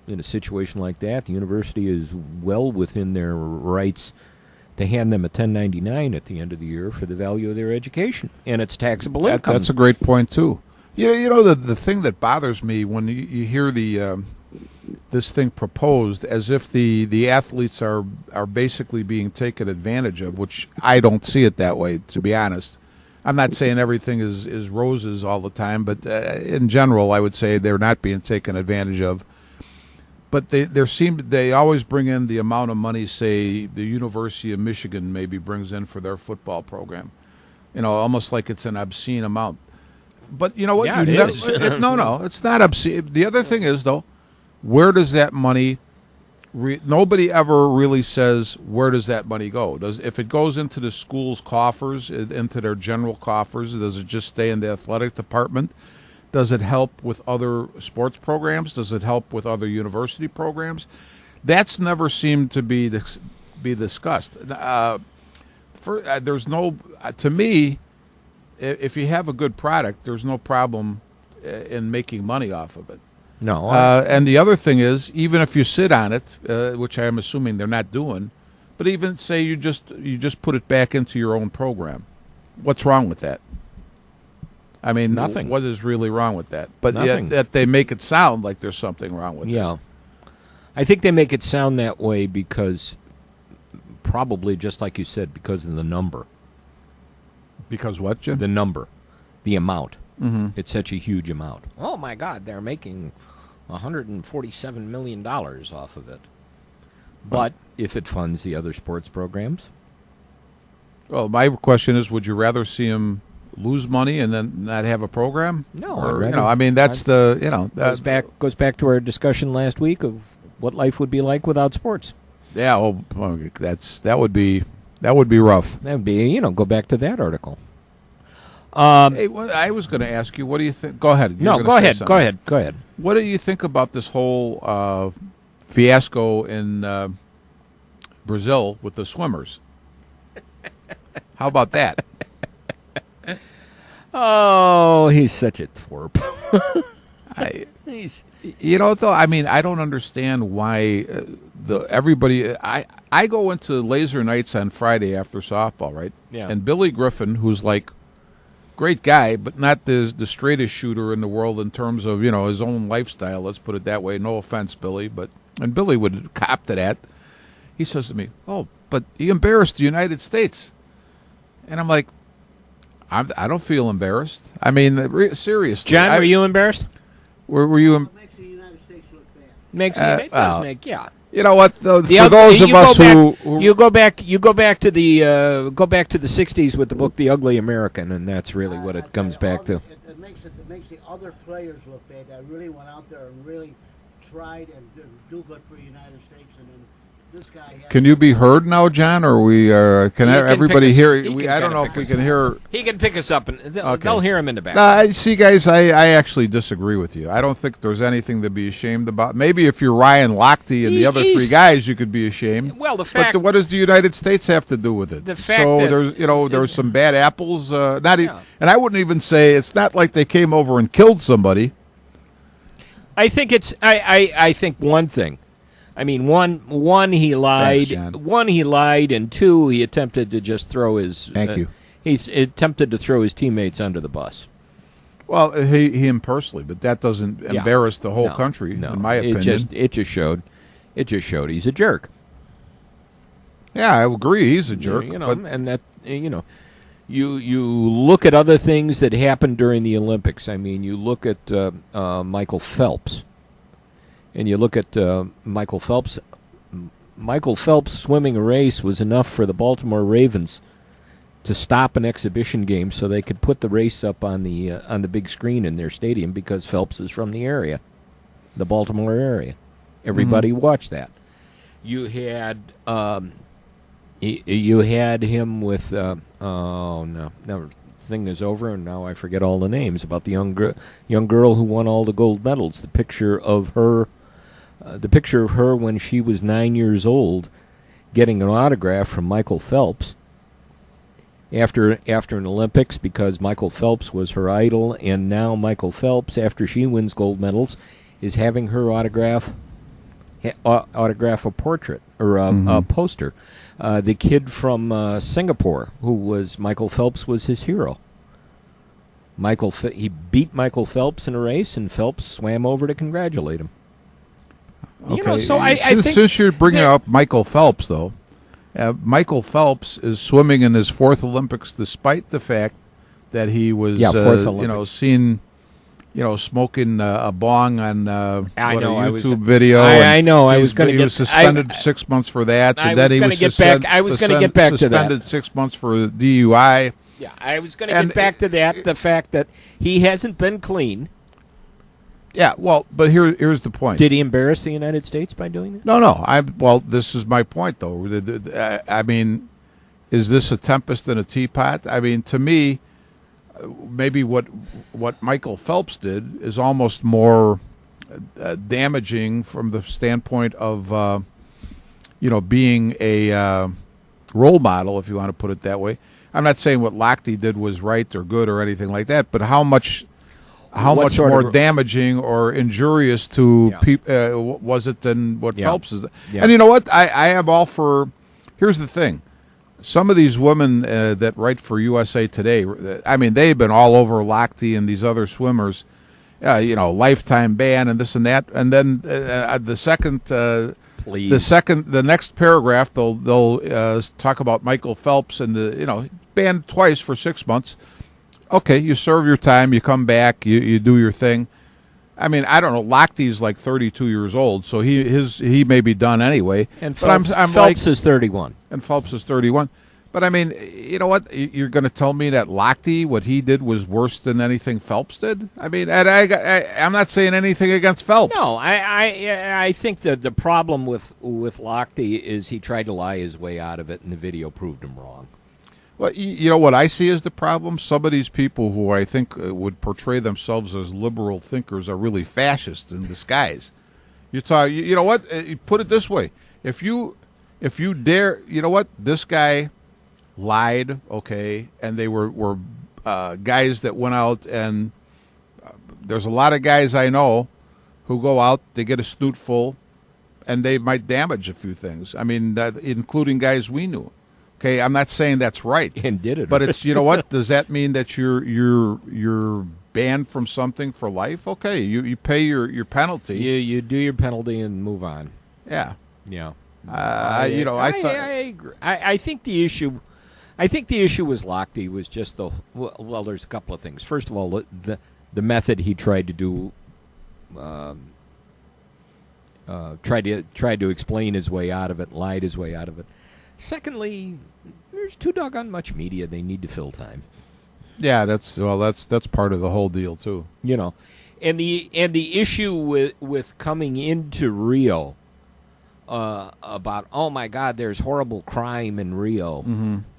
in a situation like that, the university is well within their rights to hand them a 1099 at the end of the year for the value of their education, and it's taxable income. That's a great point too. The thing that bothers me when you hear this thing proposed as if the athletes are basically being taken advantage of, which I don't see it that way, to be honest. I'm not saying everything is roses all the time, but in general, I would say they're not being taken advantage of. But they always bring in the amount of money, say, the University of Michigan maybe brings in for their football program. Almost like it's an obscene amount. But you know what? Yeah, it is. No, it's not obscene. The other thing is, though, where does that money? Nobody ever really says where does that money go. If it goes into the school's coffers, into their general coffers, does it just stay in the athletic department? Does it help with other sports programs? Does it help with other university programs? That's never seemed to be discussed. There's no, to me, if you have a good product, there's no problem in making money off of it. No. And the other thing is, even if you sit on it, which I'm assuming they're not doing, but even say you just put it back into your own program, what's wrong with that? I mean, nothing. What is really wrong with that? But Nothing. yet that they make it sound like there's something wrong with it. Yeah. I think they make it sound that way because, probably just like you said, because of the number. Because what, Jim? The number. The amount. Mm-hmm. It's such a huge amount. Oh, my God, they're making $147 million off of it. But if it funds the other sports programs? Well, my question is, would you rather see them lose money and then not have a program? No, or, I'd rather, I mean, that's goes back to our discussion last week of what life would be like without sports. Yeah, well, that would be rough. That would be, go back to that article. Hey, I was going to ask you, what do you think? Go ahead. No, go ahead. Go ahead. What do you think about this whole fiasco in Brazil with the swimmers? How about that? Oh, he's such a twerp. Though, I mean, I don't understand why everybody. I go into laser nights on Friday after softball, right? Yeah. And Billy Griffin, who's like great guy, but not the straightest shooter in the world in terms of his own lifestyle. Let's put it that way. No offense, Billy, and Billy would cop to that. He says to me, "Oh, but he embarrassed the United States," and I'm like, I don't feel embarrassed. I mean, seriously. John, were you embarrassed? Were you? It makes the United States look bad. It does make, yeah. You know what? Though, for those of us who you go back to the '60s with the book The Ugly American, and that's really what it comes back to. It makes the other players look bad that really went out there and really tried and do good for the United States, and then this guy. Can you be heard now, John? Or can everybody hear? I don't know if we can hear. He can pick us up, and they'll hear him in the back. See, guys, I actually disagree with you. I don't think there's anything to be ashamed about. Maybe if you're Ryan Lochte and the other three guys, you could be ashamed. Well, the fact. But what does the United States have to do with it? The fact that there's some bad apples. And I wouldn't even say it's not like they came over and killed somebody. I think it's. I think one thing. I mean, one he lied. Thanks, John. One he lied, and two he attempted to just throw his. Thank you. He's attempted to throw his teammates under the bus. Well, him personally, but that doesn't embarrass the whole country, in my opinion. It just showed he's a jerk. Yeah, I agree. He's a jerk. And that you look at other things that happened during the Olympics. I mean, you look at Michael Phelps. And you look at Michael Phelps. Michael Phelps swimming a race was enough for the Baltimore Ravens to stop an exhibition game so they could put the race up on the big screen in their stadium because Phelps is from the area, the Baltimore area. Everybody watched that. You had him with thing is over, and now I forget all the names, about the young girl who won all the gold medals. The picture of her when she was 9 years old, getting an autograph from Michael Phelps after an Olympics, because Michael Phelps was her idol, and now Michael Phelps, after she wins gold medals, is having her autograph a portrait or a poster. The kid from Singapore, who was Michael Phelps, was his hero. He beat Michael Phelps in a race, and Phelps swam over to congratulate him. Okay. So I think since you're bringing up Michael Phelps, though, Michael Phelps is swimming in his fourth Olympics, despite the fact that he was, seen, smoking a bong on a YouTube video. I know. I was going to get. He was suspended 6 months for that, and then he was suspended 6 months for DUI. Yeah, I was going to get back to that. The fact that he hasn't been clean. Yeah, well, but here's the point. Did he embarrass the United States by doing that? No. This is my point, though. I mean, is this a tempest in a teapot? I mean, to me, maybe what Michael Phelps did is almost more damaging from the standpoint of, being a role model, if you want to put it that way. I'm not saying what Lochte did was right or good or anything like that, but how much more damaging or injurious to people was it than what Phelps is? Yeah. And you know what? I am all for. Here's the thing: some of these women that write for USA Today, I mean, they've been all over Lochte and these other swimmers. Lifetime ban and this and that, and then the next paragraph they'll talk about Michael Phelps and banned twice for 6 months. Okay, you serve your time, you come back, you do your thing. I mean, I don't know. Lochte's like 32 years old, so he may be done anyway. And Phelps is 31. And Phelps is 31. But I mean, you know what? You're going to tell me that Lochte, what he did, was worse than anything Phelps did? I mean, I'm not saying anything against Phelps. No, I think that the problem with Lochte is he tried to lie his way out of it, and the video proved him wrong. Well, you know what I see as the problem? Some of these people who I think would portray themselves as liberal thinkers are really fascists in disguise. You know what? Put it this way: if you dare, you know what? This guy lied, okay, and they were guys that went out, and there's a lot of guys I know who go out, they get a snoot full, and they might damage a few things. I mean, including guys we knew. Okay, I'm not saying that's right. And did it. But it's, you know what? Does that mean that you're banned from something for life? Okay, you pay your penalty. You do your penalty and move on. Yeah. Yeah. I agree. I think the issue with Lochte was just well, there's a couple of things. First of all, the method he tried to do, tried to explain his way out of it, lied his way out of it. Secondly, there's too doggone much media. They need to fill time. Yeah, that's part of the whole deal too. And the issue with coming into Rio about, oh my God, there's horrible crime in Rio,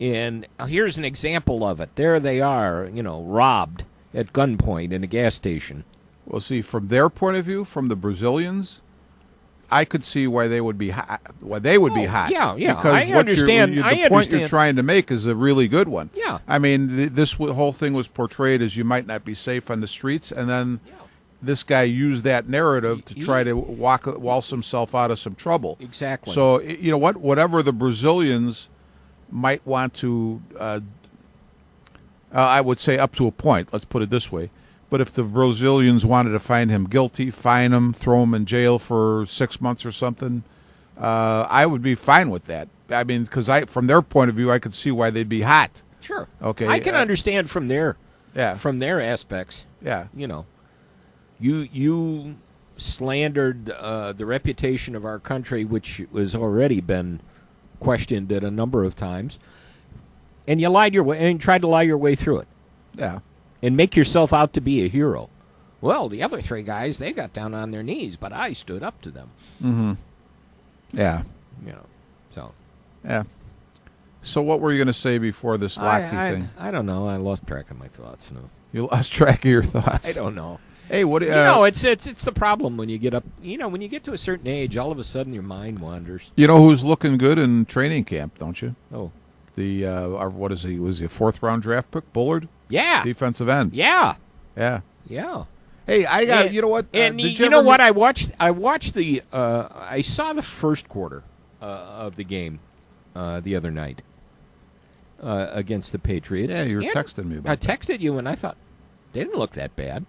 and here's an example of it. There they are, robbed at gunpoint in a gas station. Well, see, from their point of view, from the Brazilians, I could see why they would be hot. Yeah. Because I understand. The point you're trying to make is a really good one. Yeah. I mean, this whole thing was portrayed as you might not be safe on the streets, and then this guy used that narrative to try to waltz himself out of some trouble. Exactly. So, you know what? Whatever the Brazilians might want to, I would say up to a point. Let's put it this way. But if the Brazilians wanted to find him guilty, fine him, throw him in jail for 6 months or something, I would be fine with that. I mean, because from their point of view, I could see why they'd be hot. Sure. Okay. I can understand from their aspects. Yeah. You slandered the reputation of our country, which has already been questioned at a number of times, and you lied your way and tried to lie your way through it. Yeah. And make yourself out to be a hero. Well, the other three guys, they got down on their knees, but I stood up to them. Mm-hmm. Yeah. So. Yeah. So what were you going to say before this Lochte thing? I don't know. I lost track of my thoughts. No, You lost track of your thoughts. I don't know. Hey, what? It's the problem when you get up. When you get to a certain age, all of a sudden your mind wanders. You know who's looking good in training camp, don't you? Oh, What is he? Was he a 4th-round draft pick? Bullard, yeah, defensive end. yeah. Yeah. Hey, I got. You know what? And did you know ever what? I watched the. I saw the first quarter of the game the other night against the Patriots. Yeah, you were And texting me I about. texted you, and I thought they didn't look that bad.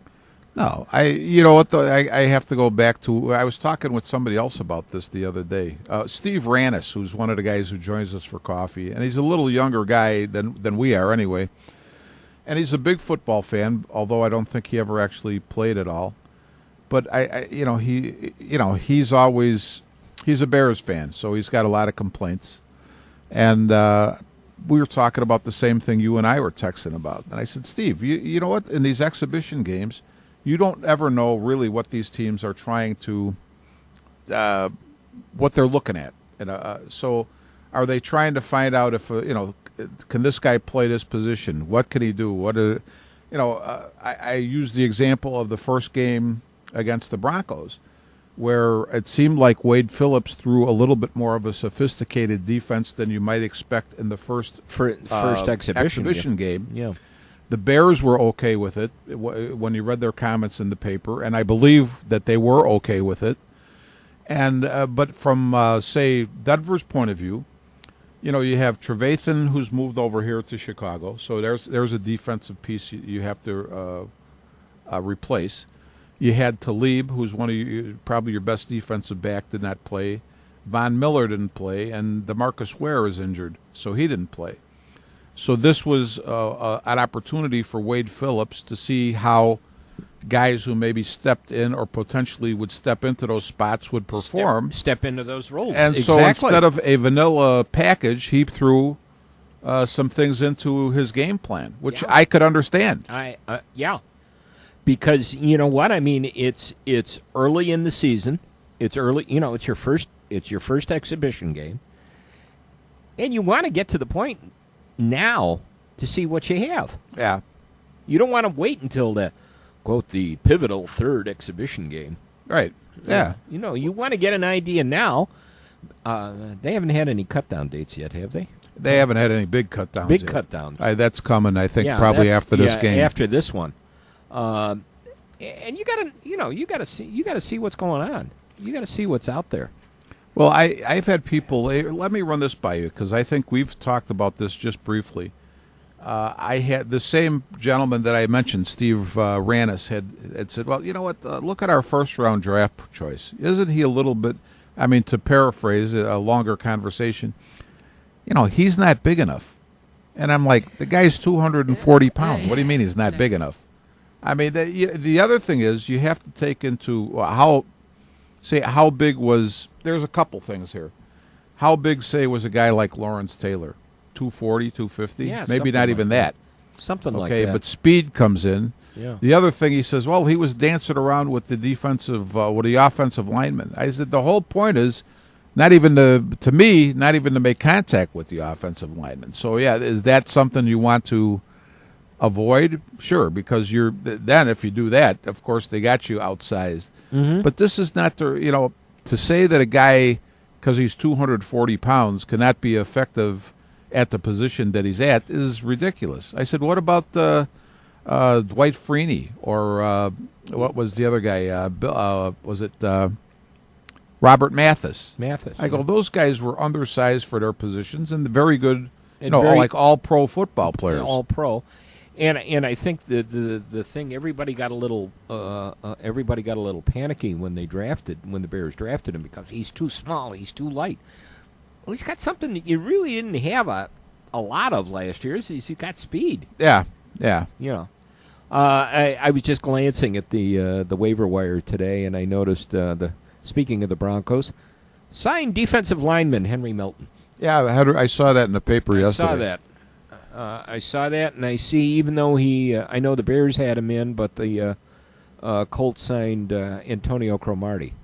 No, you know what? Though I have to go back to. I was talking with somebody else about this the other day. Steve Rannis, who's one of the guys who joins us for coffee, and he's a little younger guy than we are, anyway. And he's a big football fan, although I don't think he ever actually played at all. But he's a Bears fan, so he's got a lot of complaints. And we were talking about the same thing you and I were texting about. And I said, Steve, you know what? In these exhibition games, you don't ever know really what these teams are trying to, what they're looking at. And so, are they trying to find out if can this guy play this position? What can he do? I used the example of the first game against the Broncos, where it seemed like Wade Phillips threw a little bit more of a sophisticated defense than you might expect in the first exhibition game. Yeah. The Bears were okay with it when you read their comments in the paper, and I believe that they were okay with it. And but from say Denver's point of view, you have Trevathan, who's moved over here to Chicago, so there's a defensive piece you have to replace. You had Talib, who's probably your best defensive back, did not play. Von Miller didn't play, and DeMarcus Ware is injured, so he didn't play. So this was an opportunity for Wade Phillips to see how guys who maybe stepped in or potentially would step into those spots would perform. Step into those roles. And exactly. So instead of a vanilla package, he threw some things into his game plan, which I could understand. Because you know what I mean. It's early in the season. It's early. It's your first exhibition game, and you want to get to the point now to see what you have. Yeah. You don't want to wait until the pivotal third exhibition game. Right. Yeah. You want to get an idea now. They haven't had any cut-down dates yet, have they? They haven't had any big cut-downs Big yet. cut-downs. That's coming, I think, probably after this game. After this one. And you gotta see what's going on. You gotta see what's out there. Well, I've had people. Let me run this by you because I think we've talked about this just briefly. I had the same gentleman that I mentioned, Steve Rannis, had said, "Well, you know what? Look at our first-round draft choice. Isn't he a little bit? I mean, to paraphrase a longer conversation, he's not big enough." And I'm like, "The guy's 240 pounds. What do you mean he's not big enough?" I mean, the other thing is you have to take into how big was. There's a couple things here. How big, say, was a guy like Lawrence Taylor? 240, 250? Yeah, maybe not even that. Something like that. Okay, but speed comes in. Yeah. The other thing he says, well, he was dancing around with the offensive lineman. I said the whole point is not even to make contact with the offensive lineman. So yeah, is that something you want to avoid? Sure, because then if you do that, of course they got you outsized. Mm-hmm. But this is not to say that a guy, because he's 240 pounds, cannot be effective at the position that he's at is ridiculous. I said, what about Dwight Freeney or what was the other guy? Was it Robert Mathis? I go, those guys were undersized for their positions and very good, like all pro football players. All pro. And I think the thing everybody got a little panicky when the Bears drafted him because he's too small, he's too light. Well, he's got something that you really didn't have a lot of last year. He's got speed. Yeah. I was just glancing at the waiver wire today, and I noticed speaking of the Broncos, signed defensive lineman Henry Melton. Yeah, I saw that in the paper yesterday. I saw that, and I see even though I know the Bears had him in, but the Colts signed Antonio Cromartie.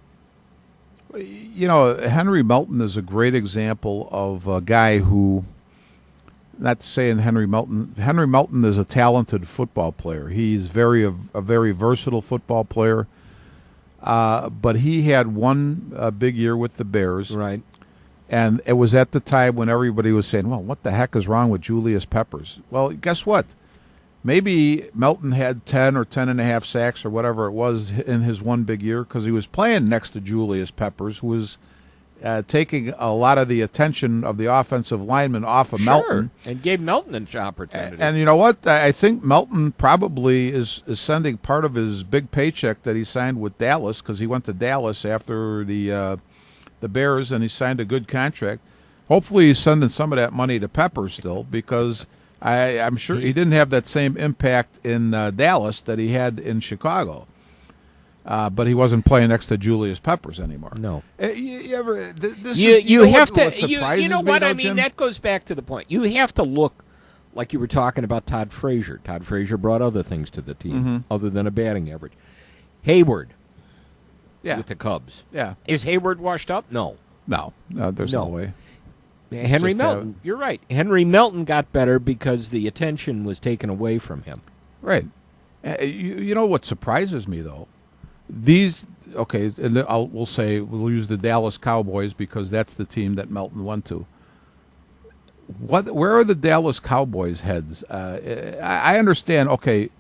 Henry Melton is a great example of a guy who not saying Henry Melton. Henry Melton is a talented football player. He's a very versatile football player. But he had one big year with the Bears. Right. And it was at the time when everybody was saying, well, what the heck is wrong with Julius Peppers? Well, guess what? Maybe Melton had 10 or 10 and a half sacks or whatever it was in his one big year because he was playing next to Julius Peppers, who was taking a lot of the attention of the offensive lineman off of Melton. And gave Melton an opportunity. And you know what? I think Melton probably is sending part of his big paycheck that he signed with Dallas, because he went to Dallas after the Bears and he signed a good contract. Hopefully he's sending some of that money to Peppers still, because I'm sure he didn't have that same impact in Dallas that he had in Chicago. But he wasn't playing next to Julius Peppers anymore. No. You have to. You know what I mean? Jim? That goes back to the point. You have to look, like you were talking about Todd Frazier. Todd Frazier brought other things to the team other than a batting average. Hayward. Yeah. With the Cubs. Yeah. Is Hayward washed up? No. No, there's no way. Henry Melton. You're right. Henry Melton got better because the attention was taken away from him. Right. You know what surprises me, though? We'll use the Dallas Cowboys because that's the team that Melton went to. Where are the Dallas Cowboys' heads? I understand. Okay,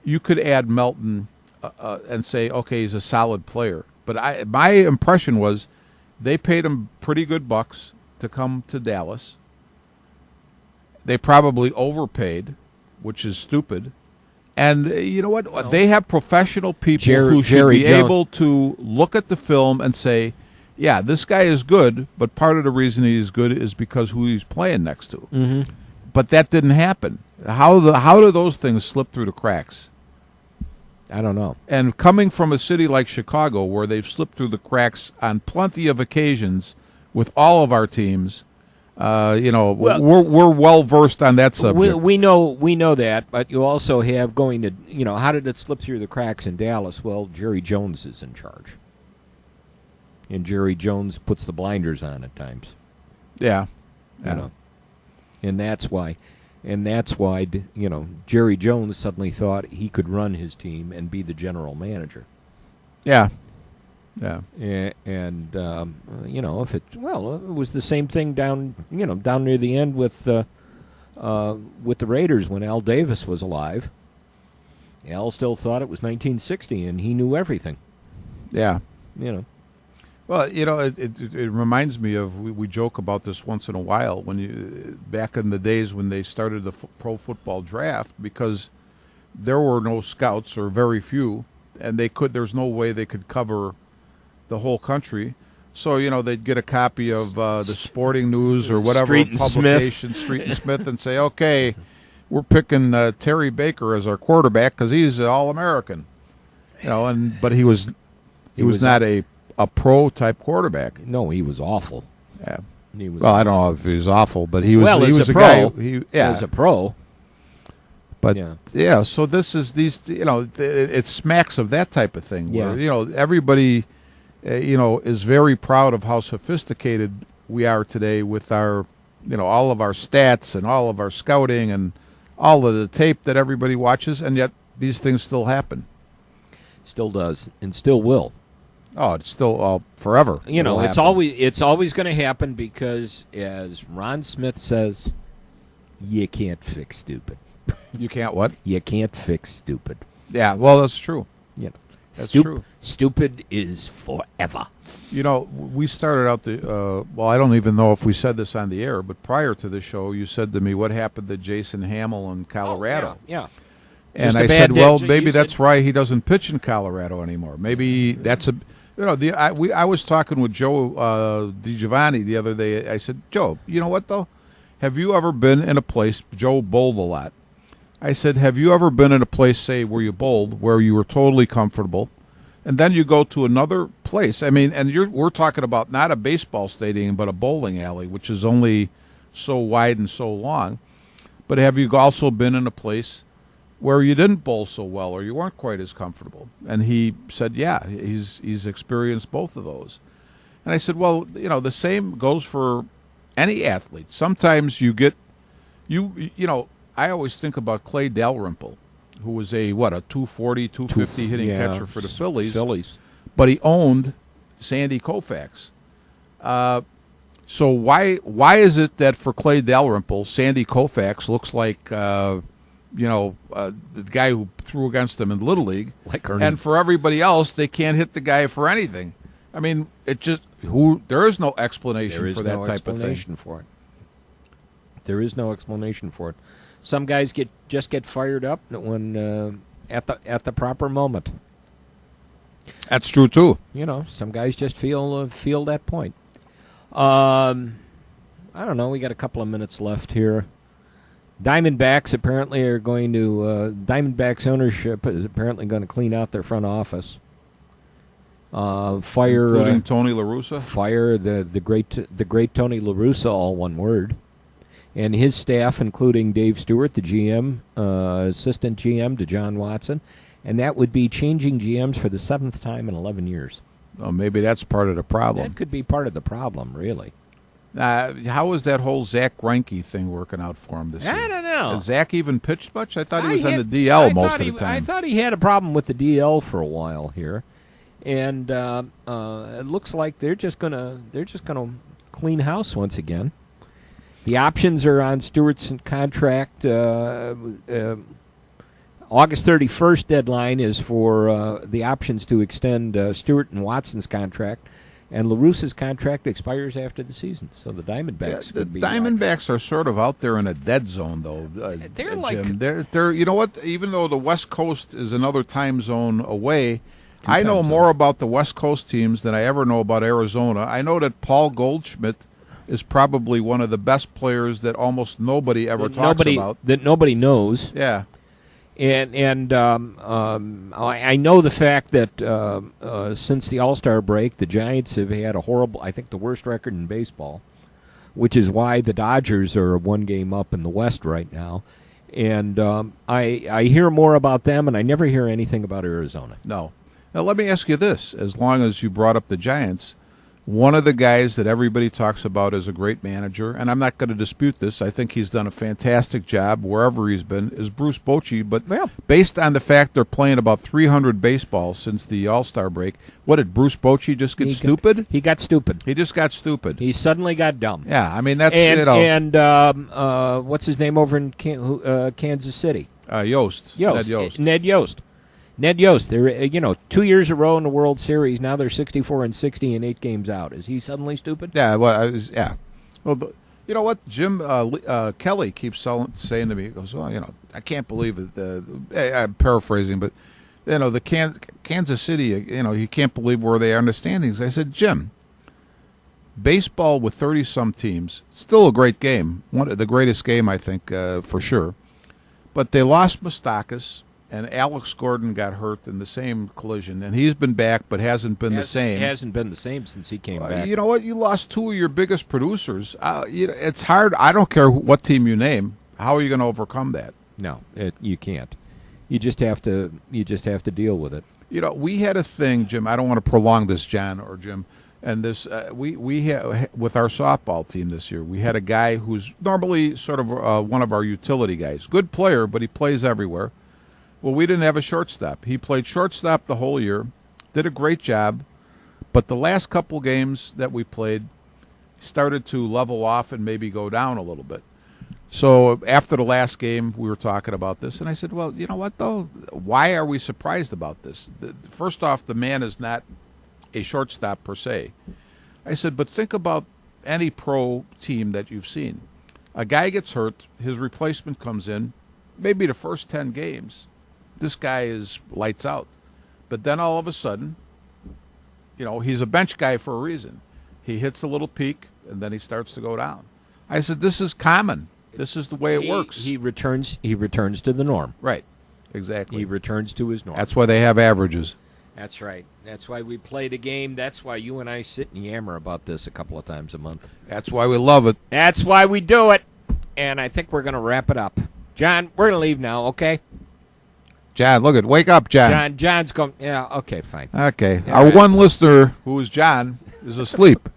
you could add Melton and say, okay, he's a solid player. But my impression was they paid him pretty good bucks to come to Dallas. They probably overpaid, which is stupid. And you know what? Well, they have professional people who should be able to look at the film and say, yeah, this guy is good, but part of the reason he's good is because who he's playing next to. Mm-hmm. But that didn't happen. How do those things slip through the cracks? I don't know. And coming from a city like Chicago, where they've slipped through the cracks on plenty of occasions with all of our teams, we're well versed on that subject. We know that, but you also have going to, how did it slip through the cracks in Dallas? Well, Jerry Jones is in charge, and Jerry Jones puts the blinders on at times. Yeah. And that's why, Jerry Jones suddenly thought he could run his team and be the general manager. Yeah. Yeah. And if it was the same thing down near the end with the Raiders when Al Davis was alive. Al still thought it was 1960 and he knew everything. Yeah. Well, it reminds me of, we joke about this once in a while, back in the days when they started the pro football draft, because there were no scouts or very few, and there's no way they could cover the whole country. So, they'd get a copy of the Sporting News or whatever publication, Street and Smith, and say, okay, we're picking Terry Baker as our quarterback because he's an All-American. But he was not a pro type quarterback. No, he was awful. Yeah. I don't know if he was awful, but he was a pro. Guy. He was a pro. But so this is it smacks of that type of thing where everybody is very proud of how sophisticated we are today with our all of our stats and all of our scouting and all of the tape that everybody watches, and yet these things still happen. Still does, and still will. Oh, it's still forever. It's always going to happen because, as Ron Smith says, you can't fix stupid. You can't what? You can't fix stupid. Yeah, well, that's true. That's true. Stupid is forever. We started out I don't even know if we said this on the air, but prior to the show, you said to me, what happened to Jason Hamill in Colorado? Oh, yeah. And I said, well, maybe that's why he doesn't pitch in Colorado anymore. Maybe that's I was talking with Joe DiGiovanni the other day. I said, Joe, you know what, though? Have you ever been in a place, Joe bowled a lot. I said, have you ever been in a place, say, where you bowled, where you were totally comfortable, and then you go to another place? I mean, and we're talking about not a baseball stadium, but a bowling alley, which is only so wide and so long. But have you also been in a place where you didn't bowl so well or you weren't quite as comfortable? And he said, yeah, he's experienced both of those. And I said, well, the same goes for any athlete. Sometimes you You know, I always think about Clay Dalrymple, who was a 240, 250 hitting catcher for the Phillies. But he owned Sandy Koufax. So why is it that for Clay Dalrymple, Sandy Koufax looks like the guy who threw against him in Little League, like Ernie. And for everybody else, they can't hit the guy for anything? I mean, there is no explanation for that type of thing. There is no explanation for it. Some guys just get fired up when at the proper moment. That's true too. You know, some guys just feel that point. I don't know. We got a couple of minutes left here. Diamondbacks apparently are going to. Diamondbacks ownership is apparently going to clean out their front office. Fire, including Tony La Russa. Fire the great Tony La Russa, all one word, and his staff, including Dave Stewart, the GM, assistant GM to John Watson, and that would be changing GMs for the 7th time in 11 years. Oh, maybe that's part of the problem. That could be part of the problem, really. How is that whole Zach Greinke thing working out for him this year? I don't know. Has Zach even pitched much? I thought he was on the DL most of the time. I thought he had a problem with the DL for a while here, and it looks like they're just gonna clean house once again. The options are on Stewart's contract. August 31st deadline is for the options to extend Stewart and Watson's contract, and La Russa's contract expires after the season. So the Diamondbacks. The Diamondbacks are sort of out there in a dead zone, though. They're like Jim. They're you know what? Even though the West Coast is another time zone away, I know more about the West Coast teams than I ever know about Arizona. I know that Paul Goldschmidt is probably one of the best players that almost nobody ever talks about. That nobody knows. Yeah. And I know the fact that since the All-Star break, the Giants have had I think the worst record in baseball, which is why the Dodgers are 1 game up in the West right now. And I hear more about them, and I never hear anything about Arizona. No. Now, let me ask you this. As long as you brought up the Giants, one of the guys that everybody talks about as a great manager, and I'm not going to dispute this, I think he's done a fantastic job wherever he's been, is Bruce Bochy. But based on the fact they're playing about 300 baseballs since the All-Star break, what, did Bruce Bochy just get stupid? He got stupid. He just got stupid. He suddenly got dumb. Yeah, I mean, that's, And what's his name over in Kansas City? Yost. Ned Yost. Ned Yost, they're 2 years in a row in the World Series. Now they're 64-60 and 8 games out. Is he suddenly stupid? Yeah, well, Well, you know what? Jim Kelly keeps saying to me, he goes, "Well, I can't believe it." I'm paraphrasing, but the Kansas City, you can't believe where they are in the standings. I said, Jim, baseball with 30-some teams, still a great game, one of the greatest game I think for sure. But they lost Moustakas. And Alex Gordon got hurt in the same collision, and he's been back, but hasn't been the same. Hasn't been the same since he came back. You know what? You lost 2 of your biggest producers. It's hard. I don't care what team you name. How are you going to overcome that? No, you can't. You just have to deal with it. We had a thing, Jim. I don't want to prolong this, John or Jim. And this, we had, with our softball team this year, we had a guy who's normally sort of one of our utility guys. Good player, but he plays everywhere. Well, we didn't have a shortstop. He played shortstop the whole year, did a great job, but the last couple games that we played started to level off and maybe go down a little bit. So after the last game, we were talking about this, and I said, well, you know what, though? Why are we surprised about this? First off, the man is not a shortstop per se. I said, but think about any pro team that you've seen. A guy gets hurt, his replacement comes in, maybe the first 10 games. This guy is lights out. But then all of a sudden, he's a bench guy for a reason. He hits a little peak, and then he starts to go down. I said, this is common. This is the way it works. He returns to the norm. Right. Exactly. He returns to his norm. That's why they have averages. That's right. That's why we play the game. That's why you and I sit and yammer about this a couple of times a month. That's why we love it. That's why we do it. And I think we're going to wrap it up. John, we're going to leave now, okay? John, wake up, John. John's going, yeah, okay, fine. Okay. Our one listener, who is John, is asleep.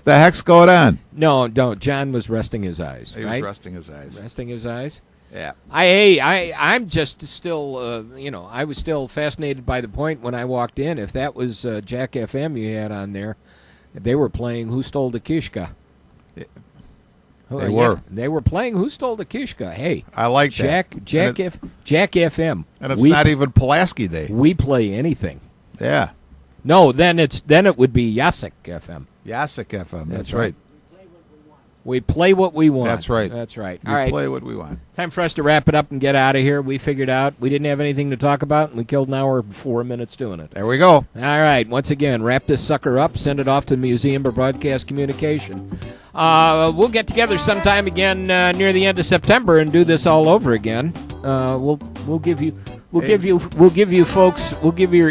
The heck's going on? No, don't. John was resting his eyes. He right? was resting his eyes. Resting his eyes. Yeah. I'm just still, I was still fascinated by the point when I walked in. If that was Jack FM you had on there, they were playing Who Stole the Kishka. They were. They were playing Who Stole the Kishka. Hey, I like Jack that. Jack FM. And it's not even Pulaski Day. We play anything. Yeah. No, then it would be Yasek FM. Yasek FM. That's right. right. We play what we want. That's right. That's right. We All right. play what we want. Time for us to wrap it up and get out of here. We figured out we didn't have anything to talk about, and we killed an hour 4 minutes doing it. There we go. All right. Once again, wrap this sucker up, send it off to the Museum of Broadcast Communication. We'll get together sometime again near the end of September and do this all over again. We'll give you your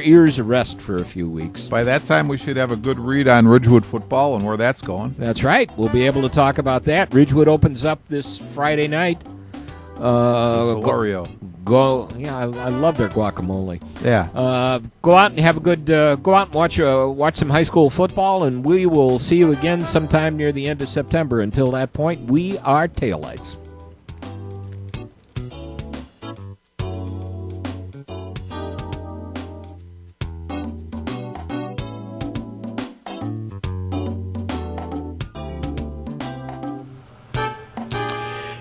ears a rest for a few weeks. By that time, we should have a good read on Ridgewood football and where that's going. That's right. We'll be able to talk about that. Ridgewood opens up this Friday night. Solorio. I love their guacamole. Yeah. Go out and have a good. Go out and watch some high school football, and we will see you again sometime near the end of September. Until that point, we are Taillights.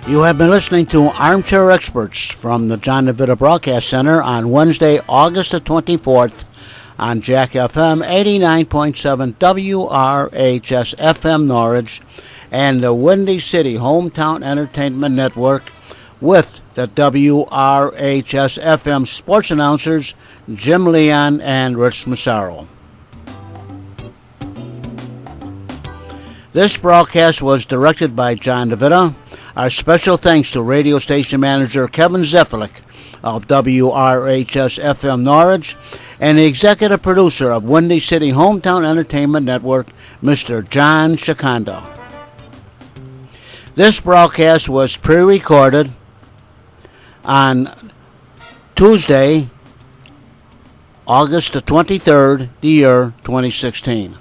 You have been listening to Armchair Experts from the John DeVita Broadcast Center on Wednesday, August the 24th on Jack FM 89.7 WRHS FM Norwich and the Windy City Hometown Entertainment Network with the WRHS FM sports announcers Jim Leon and Rich Massaro. This broadcast was directed by John DeVita. Our special thanks to radio station manager Kevin Zefalik of WRHS FM Norwich and the executive producer of Windy City Hometown Entertainment Network, Mr. John Shikanda. This broadcast was pre-recorded on Tuesday, August the 23rd, the year 2016.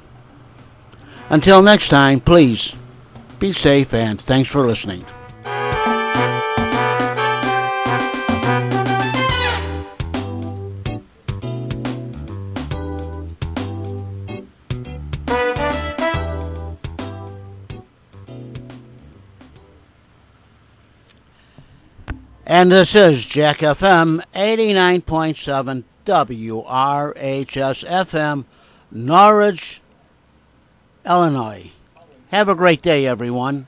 Until next time, please be safe and thanks for listening. And this is Jack FM 89.7 WRHS FM, Norwich, Illinois. Have a great day, everyone.